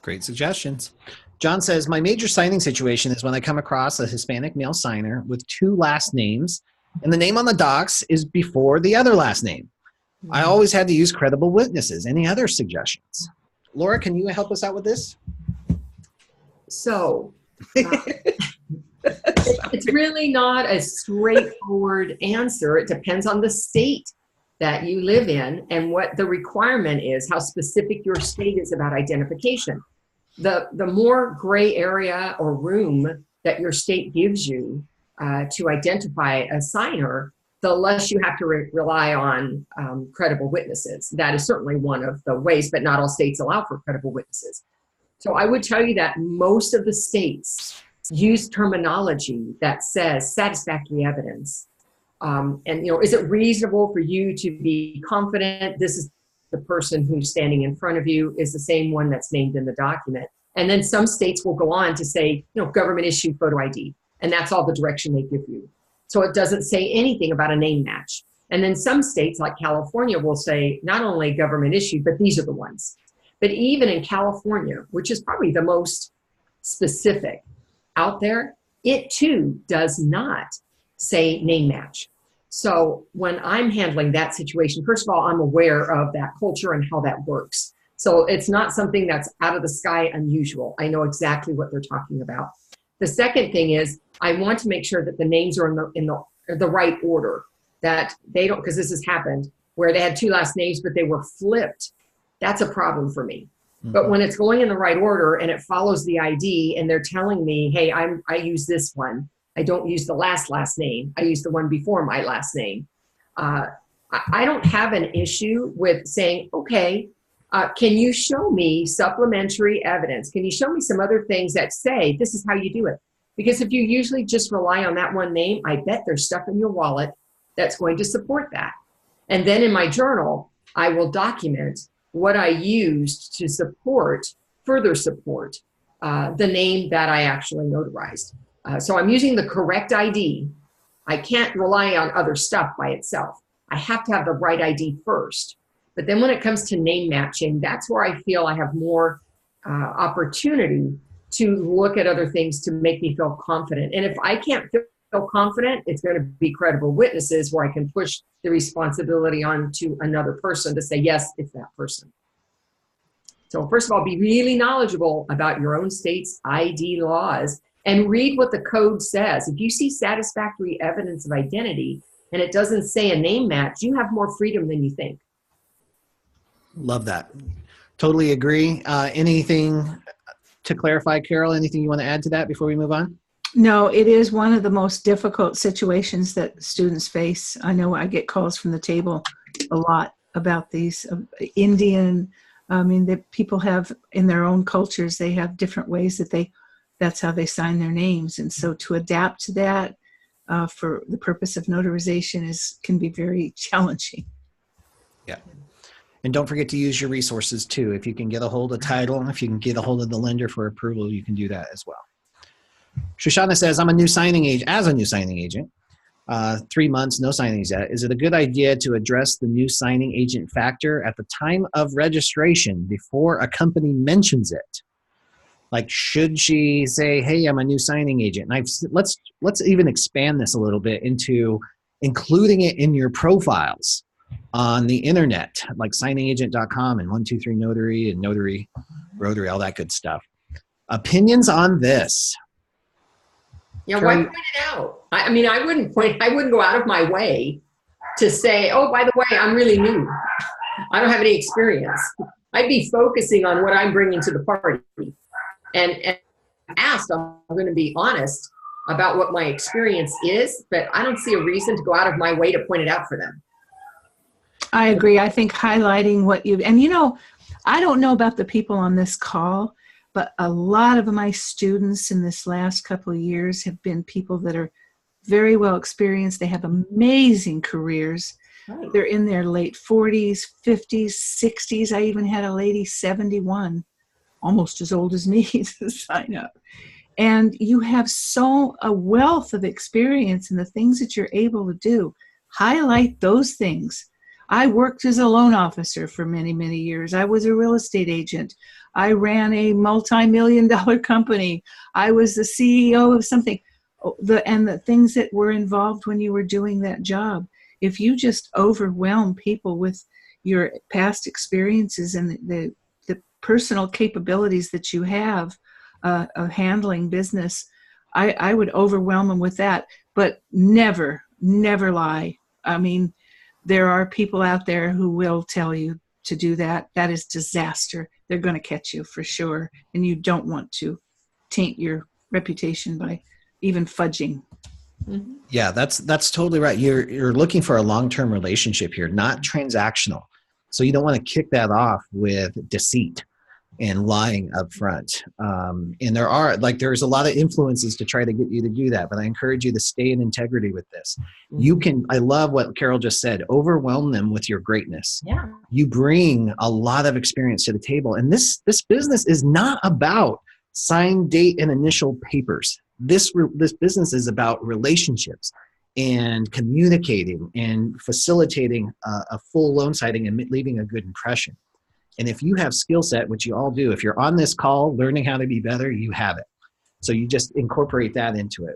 Great suggestions. John says, my major signing situation is when I come across a Hispanic male signer with two last names, and the name on the docs is before the other last name. I always had to use credible witnesses. Any other suggestions? Laura, can you help us out with this? So, it's really not a straightforward answer. It depends on the state that you live in and what the requirement is, how specific your state is about identification. The more gray area or room that your state gives you to identify a signer, the less you have to rely on credible witnesses. That is certainly one of the ways, but not all states allow for credible witnesses. So I would tell you that most of the states use terminology that says satisfactory evidence. And, is it reasonable for you to be confident this is the person who's standing in front of you is the same one that's named in the document? And then some states will go on to say, government issued photo ID. And that's all the direction they give you. So it doesn't say anything about a name match. And then some states like California will say not only government issued, but these are the ones. But even in California, which is probably the most specific out there, it too does not say name match. So when I'm handling that situation, first of all, I'm aware of that culture and how that works. So it's not something that's out of the sky unusual. I know exactly what they're talking about. The second thing is I want to make sure that the names are in the right order, that they don't, because this has happened where they had two last names, but they were flipped. That's a problem for me. Mm-hmm. But when it's going in the right order and it follows the ID and they're telling me, hey, I use this one. I don't use the last name. I use the one before my last name. I don't have an issue with saying, okay, can you show me supplementary evidence? Can you show me some other things that say this is how you do it? Because if you usually just rely on that one name, I bet there's stuff in your wallet that's going to support that. And then in my journal, I will document what I used to further support the name that I actually notarized. So I'm using the correct ID. I can't rely on other stuff by itself. I have to have the right ID first. But then when it comes to name matching, that's where I feel I have more opportunity to look at other things to make me feel confident. And if I can't feel confident, it's going to be credible witnesses where I can push the responsibility on to another person to say, yes, it's that person. So first of all, be really knowledgeable about your own state's ID laws and read what the code says. If you see satisfactory evidence of identity and it doesn't say a name match, you have more freedom than you think. Love that. Totally agree. Anything to clarify, Carol? Anything you want to add to that before we move on? No, it is one of the most difficult situations that students face. I know I get calls from the table a lot about these Indian. I mean, that people have in their own cultures, they have different ways that that's how they sign their names. And so to adapt to that for the purpose of notarization can be very challenging. Yeah. And don't forget to use your resources too. If you can get a hold of title, if you can get a hold of the lender for approval, you can do that as well. Shoshana says, I'm a new signing agent. As a new signing agent, 3 months, no signings yet. Is it a good idea to address the new signing agent factor at the time of registration before a company mentions it? Like, should she say, hey, I'm a new signing agent? And let's even expand this a little bit into including it in your profiles on the internet, like signingagent.com and 123 Notary and Notary, Rotary, all that good stuff. Opinions on this? Yeah, why point it out? I mean, I wouldn't go out of my way to say, oh, by the way, I'm really new. I don't have any experience. I'd be focusing on what I'm bringing to the party. And asked, I'm going to be honest about what my experience is, but I don't see a reason to go out of my way to point it out for them. I agree. I think highlighting what I don't know about the people on this call, but a lot of my students in this last couple of years have been people that are very well experienced. They have amazing careers. Right. They're in their late 40s, 50s, 60s. I even had a lady 71, almost as old as me, to sign up. And you have a wealth of experience in the things that you're able to do. Highlight those things. I worked as a loan officer for many, many years. I was a real estate agent. I ran a multi-million-dollar company. I was the CEO of something. And the things that were involved when you were doing that job. If you just overwhelm people with your past experiences and the personal capabilities that you have of handling business, I would overwhelm them with that. But never lie. I mean, there are people out there who will tell you to do that. That is disaster. They're going to catch you for sure. And you don't want to taint your reputation by even fudging. Mm-hmm. Yeah, that's totally right. You're looking for a long-term relationship here, not transactional. So you don't want to kick that off with deceit and lying up front. And there's a lot of influences to try to get you to do that, but I encourage you to stay in integrity with this. Mm-hmm. I love what Carol just said, overwhelm them with your greatness. Yeah. You bring a lot of experience to the table. And this business is not about sign, date, and initial papers. This business is about relationships and communicating and facilitating a full loan signing and leaving a good impression. And if you have skill set, which you all do, if you're on this call learning how to be better, you have it. So you just incorporate that into it.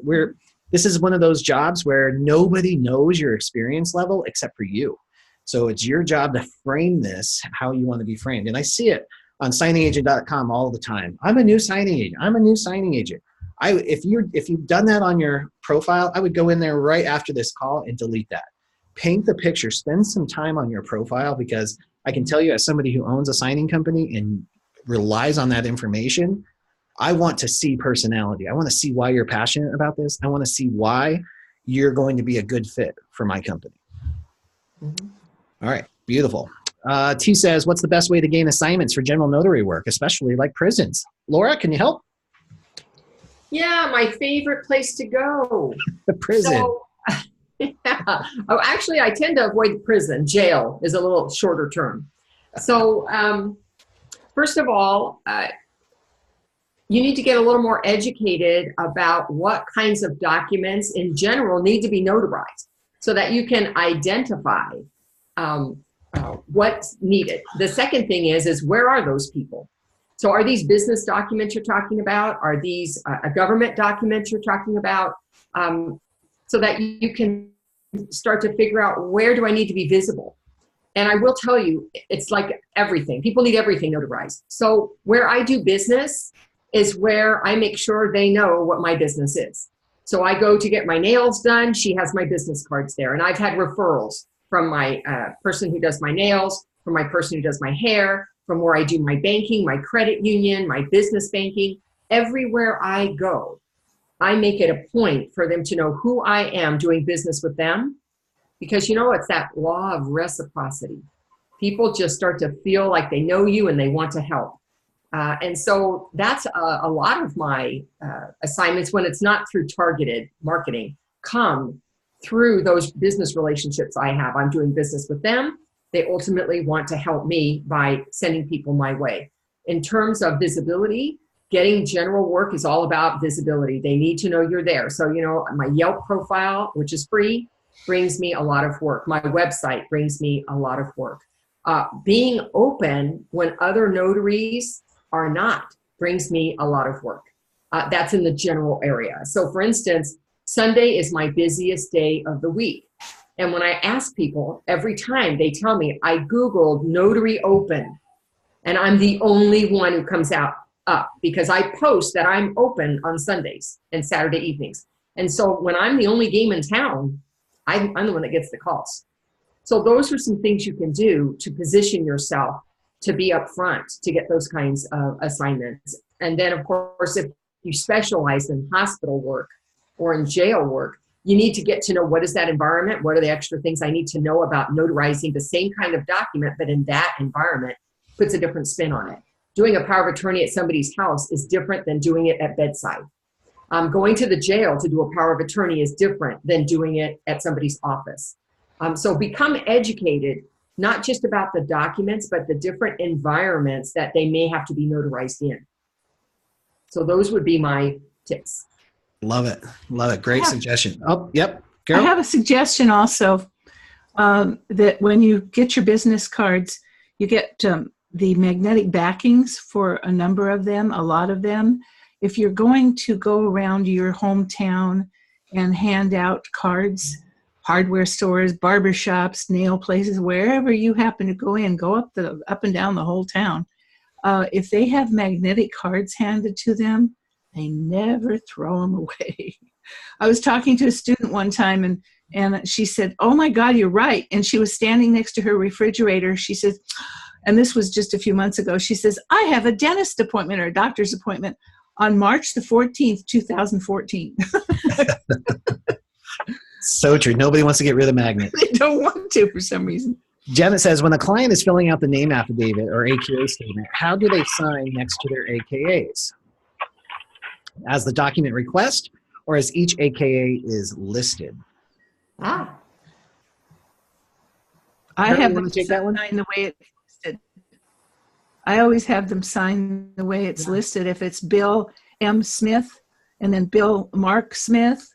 This is one of those jobs where nobody knows your experience level except for you. So it's your job to frame this how you want to be framed. And I see it on signingagent.com all the time. I'm a new signing agent. I'm a new signing agent. If you've done that on your profile, I would go in there right after this call and delete that. Paint the picture. Spend some time on your profile, because I can tell you, as somebody who owns a signing company and relies on that information, I want to see personality. I want to see why you're passionate about this. I want to see why you're going to be a good fit for my company. Mm-hmm. All right, beautiful. T says, what's the best way to gain assignments for general notary work, especially like prisons? Laura, can you help? Yeah, my favorite place to go. The prison. So, yeah. Oh, actually, I tend to avoid prison. Jail is a little shorter term. So, first of all, you need to get a little more educated about what kinds of documents in general need to be notarized so that you can identify what's needed. The second thing is where are those people? So are these business documents you're talking about? Are these a government documents you're talking about? So that you can start to figure out, where do I need to be visible? And I will tell you, it's like everything. People need everything notarized. So where I do business is where I make sure they know what my business is. So I go to get my nails done. She has my business cards there. And I've had referrals from my person who does my nails, from my person who does my hair, from where I do my banking, my credit union, my business banking. Everywhere I go, I make it a point for them to know who I am doing business with them, because it's that law of reciprocity. People just start to feel like they know you and they want to help. And so that's a lot of my assignments, when it's not through targeted marketing, come through those business relationships I have. I'm doing business with them. They ultimately want to help me by sending people my way. In terms of visibility, getting general work is all about visibility. They need to know you're there. So, my Yelp profile, which is free, brings me a lot of work. My website brings me a lot of work. Being open when other notaries are not brings me a lot of work. That's in the general area. So for instance, Sunday is my busiest day of the week. And when I ask people, every time they tell me, I Googled notary open, and I'm the only one who comes up because I post that I'm open on Sundays and Saturday evenings. And so when I'm the only game in town, I'm the one that gets the calls. So those are some things you can do to position yourself to be upfront to get those kinds of assignments. And then, of course, if you specialize in hospital work or in jail work, you need to get to know, what is that environment? What are the extra things I need to know about notarizing the same kind of document, but in that environment, puts a different spin on it. Doing a power of attorney at somebody's house is different than doing it at bedside. Going to the jail to do a power of attorney is different than doing it at somebody's office. So become educated, not just about the documents, but the different environments that they may have to be notarized in. So those would be my tips. Love it. Love it. Great suggestion. Oh, yep. Carol? I have a suggestion also, that when you get your business cards, you get the magnetic backings for a number of them, a lot of them. If you're going to go around your hometown and hand out cards, hardware stores, barbershops, nail places, wherever you happen to go in, go up and down the whole town. If they have magnetic cards handed to them, they never throw them away. I was talking to a student one time, and she said, "Oh my God, you're right." And she was standing next to her refrigerator. She says, and this was just a few months ago, she says, "I have a dentist appointment or a doctor's appointment on March the 14th, 2014. So true. Nobody wants to get rid of the magnet. They don't want to for some reason. Janet says, when the client is filling out the name affidavit or AKA statement, how do they sign next to their AKAs? As the document request, or as each AKA is listed? I have them take that one? sign the way it's listed. I always have them sign the way it's listed. If it's Bill M. Smith and then Bill Mark Smith,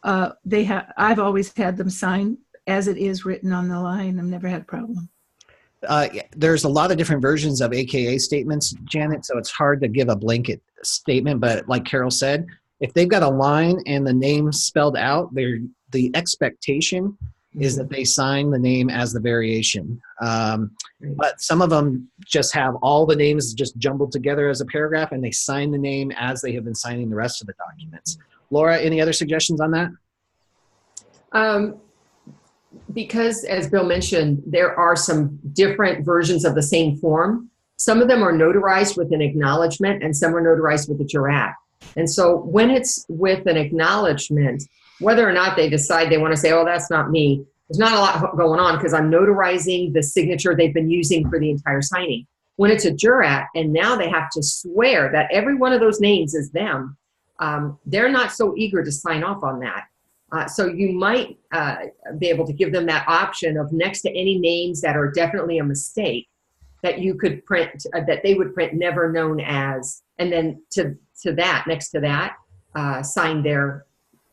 I've always had them sign as it is written on the line. I've never had a problem. There's a lot of different versions of AKA statements, Janet, so it's hard to give a blanket statement. But like Carol said, if they've got a line and the name spelled out, the expectation is that they sign the name as the variation. But some of them just have all the names just jumbled together as a paragraph, and they sign the name as they have been signing the rest of the documents. Laura, any other suggestions on that? Because, as Bill mentioned, there are some different versions of the same form. Some of them are notarized with an acknowledgement, and some are notarized with a jurat. And so when it's with an acknowledgement, whether or not they decide they want to say, oh, that's not me, there's not a lot going on because I'm notarizing the signature they've been using for the entire signing. When it's a jurat, and now they have to swear that every one of those names is them, they're not so eager to sign off on that. So you might be able to give them that option of next to any names that are definitely a mistake that you could print, that they would print never known as, and then to that, next to that, sign their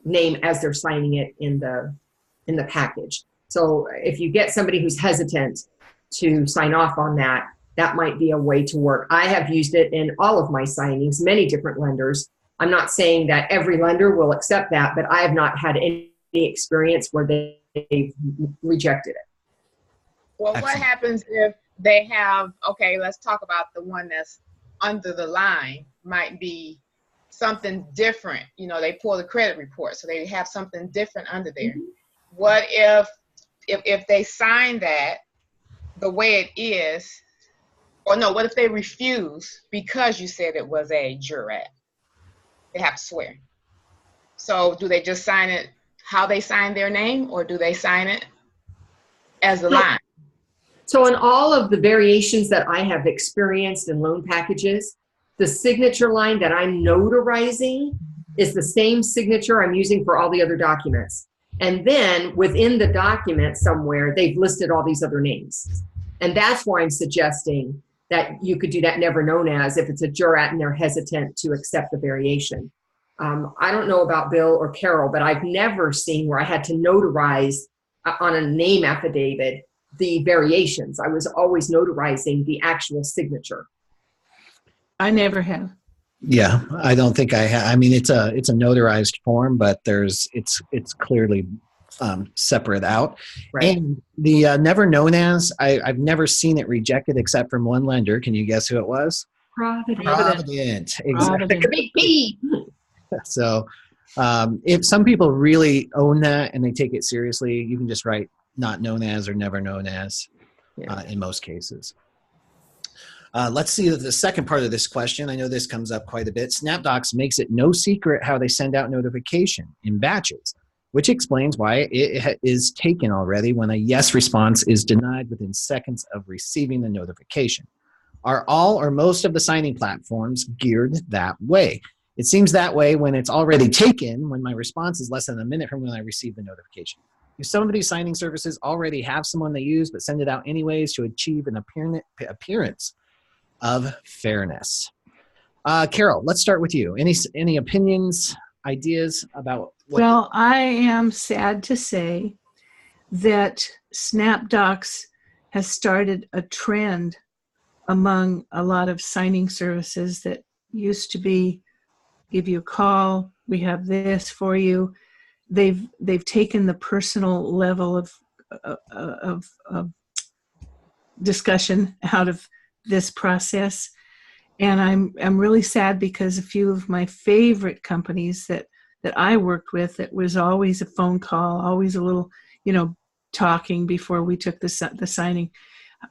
name as they're signing it in the package. So if you get somebody who's hesitant to sign off on that, that might be a way to work. I have used it in all of my signings, many different lenders. I'm not saying that every lender will accept that, but I have not had any experience where they've rejected it. Well, what happens if they have, okay, let's talk about the one that's under the line, might be something different. You know, they pull the credit report, so they have something different under there. What if they sign that the way it is, or no, what if they refuse because you said it was a jurat? They have to swear. So do they just sign it how they sign their name, or do they sign it as a line? So in all of the variations that I have experienced in loan packages, the signature line that I'm notarizing is the same signature I'm using for all the other documents. And then within the document somewhere, they've listed all these other names. And that's why I'm suggesting that you could do that never known as if it's a jurat and they're hesitant to accept the variation. I don't know about Bill or Carol, but I've never seen where I had to notarize on a name affidavit the variations. I was always notarizing the actual signature. I never have. Yeah, I don't think I have. I mean, it's a notarized form, but it's clearly separate out. Right. And the never known as, I've never seen it rejected except from one lender. Can you guess who it was? Provident. Exactly. Big P. So if some people really own that and they take it seriously, you can just write not known as or never known as in most cases. Let's see the second part of this question. I know this comes up quite a bit. SnapDocs makes it no secret how they send out notification in batches, which explains why it is taken already when a yes response is denied within seconds of receiving the notification. Are all or most of the signing platforms geared that way? It seems that way when it's already taken, when my response is less than a minute from when I receive the notification. Do some of these signing services already have someone they use but send it out anyways to achieve an appearance of fairness? Carol, let's start with you. Any opinions, ideas about what? Well, I am sad to say that SnapDocs has started a trend among a lot of signing services that used to be give you a call, we have this for you. They've taken the personal level of discussion out of this process. And I'm really sad because a few of my favorite companies that I worked with, it was always a phone call, always a little, talking before we took the signing,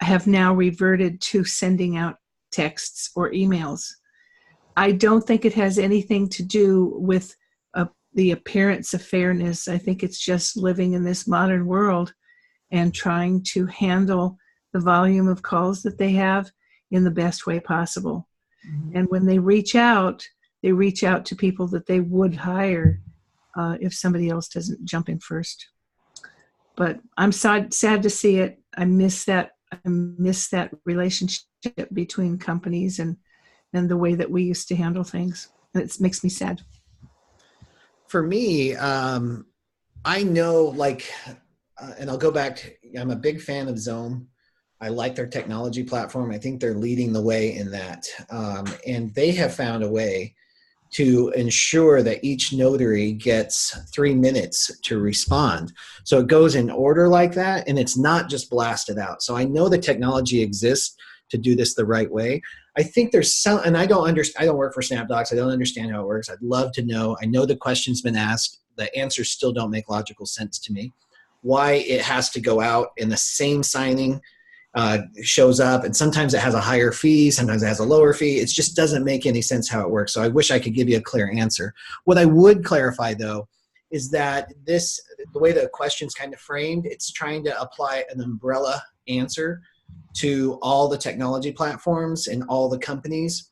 have now reverted to sending out texts or emails. I don't think it has anything to do with the appearance of fairness. I think it's just living in this modern world and trying to handle the volume of calls that they have in the best way possible. Mm-hmm. And when they reach out to people that they would hire if somebody else doesn't jump in first. But I'm sad to see it. I miss that relationship between companies and the way that we used to handle things. It makes me sad. For me, I know, like, and I'll go back to, I'm a big fan of Zoom. I like their technology platform. I think they're leading the way in that. And they have found a way to ensure that each notary gets 3 minutes to respond. So it goes in order like that, and it's not just blasted out. So I know the technology exists to do this the right way. I think there's some, and I don't work for SnapDocs. I don't understand how it works. I'd love to know. I know the question's been asked. The answers still don't make logical sense to me. Why it has to go out in the same signing shows up, and sometimes it has a higher fee, sometimes it has a lower fee. It just doesn't make any sense how it works. So I wish I could give you a clear answer. What I would clarify, though, is that the way the question's kind of framed, it's trying to apply an umbrella answer to all the technology platforms and all the companies.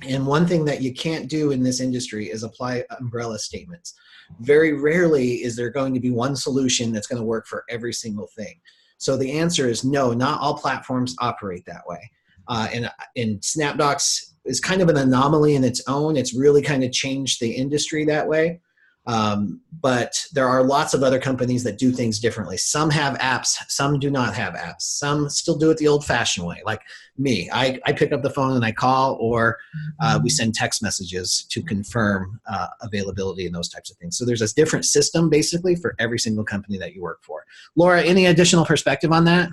And one thing that you can't do in this industry is apply umbrella statements. Very rarely is there going to be one solution that's going to work for every single thing. So the answer is no, not all platforms operate that way. And SnapDocs is kind of an anomaly in its own. It's really kind of changed the industry that way. But there are lots of other companies that do things differently. Some have apps, some do not have apps. Some still do it the old-fashioned way, like me. I pick up the phone and I call, or we send text messages to confirm availability and those types of things. So there's a different system, basically, for every single company that you work for. Laura, any additional perspective on that?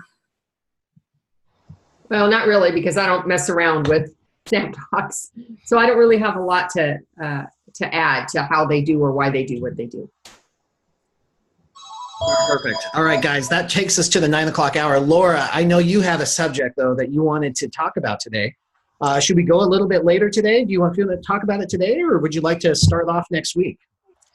Well, not really, because I don't mess around with SnapDocs. So I don't really have a lot to add to how they do or why they do what they do. Perfect. All right, guys, that takes us to the 9 o'clock hour. Laura, I know you have a subject, though, that you wanted to talk about today. Should we go a little bit later today? Do you want to talk about it today, or would you like to start off next week?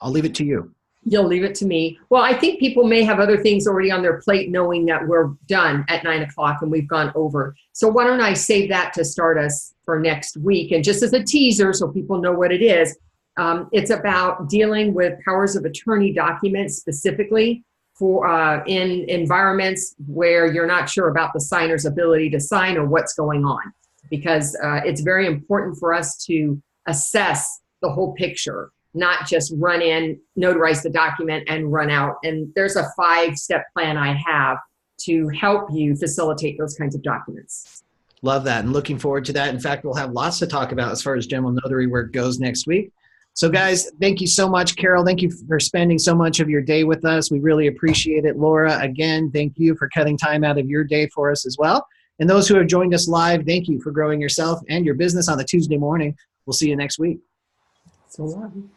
I'll leave it to you. You'll leave it to me. Well, I think people may have other things already on their plate, knowing that we're done at 9 o'clock and we've gone over. So why don't I save that to start us for next week? And just as a teaser, so people know what it is, it's about dealing with powers of attorney documents specifically for in environments where you're not sure about the signer's ability to sign or what's going on, because it's very important for us to assess the whole picture, not just run in, notarize the document, and run out. And there's a 5-step plan I have to help you facilitate those kinds of documents. Love that, and looking forward to that. In fact, we'll have lots to talk about as far as general notary work goes next week. So guys, thank you so much. Carol, thank you for spending so much of your day with us. We really appreciate it. Laura, again, thank you for cutting time out of your day for us as well. And those who have joined us live, thank you for growing yourself and your business on a Tuesday morning. We'll see you next week. So long.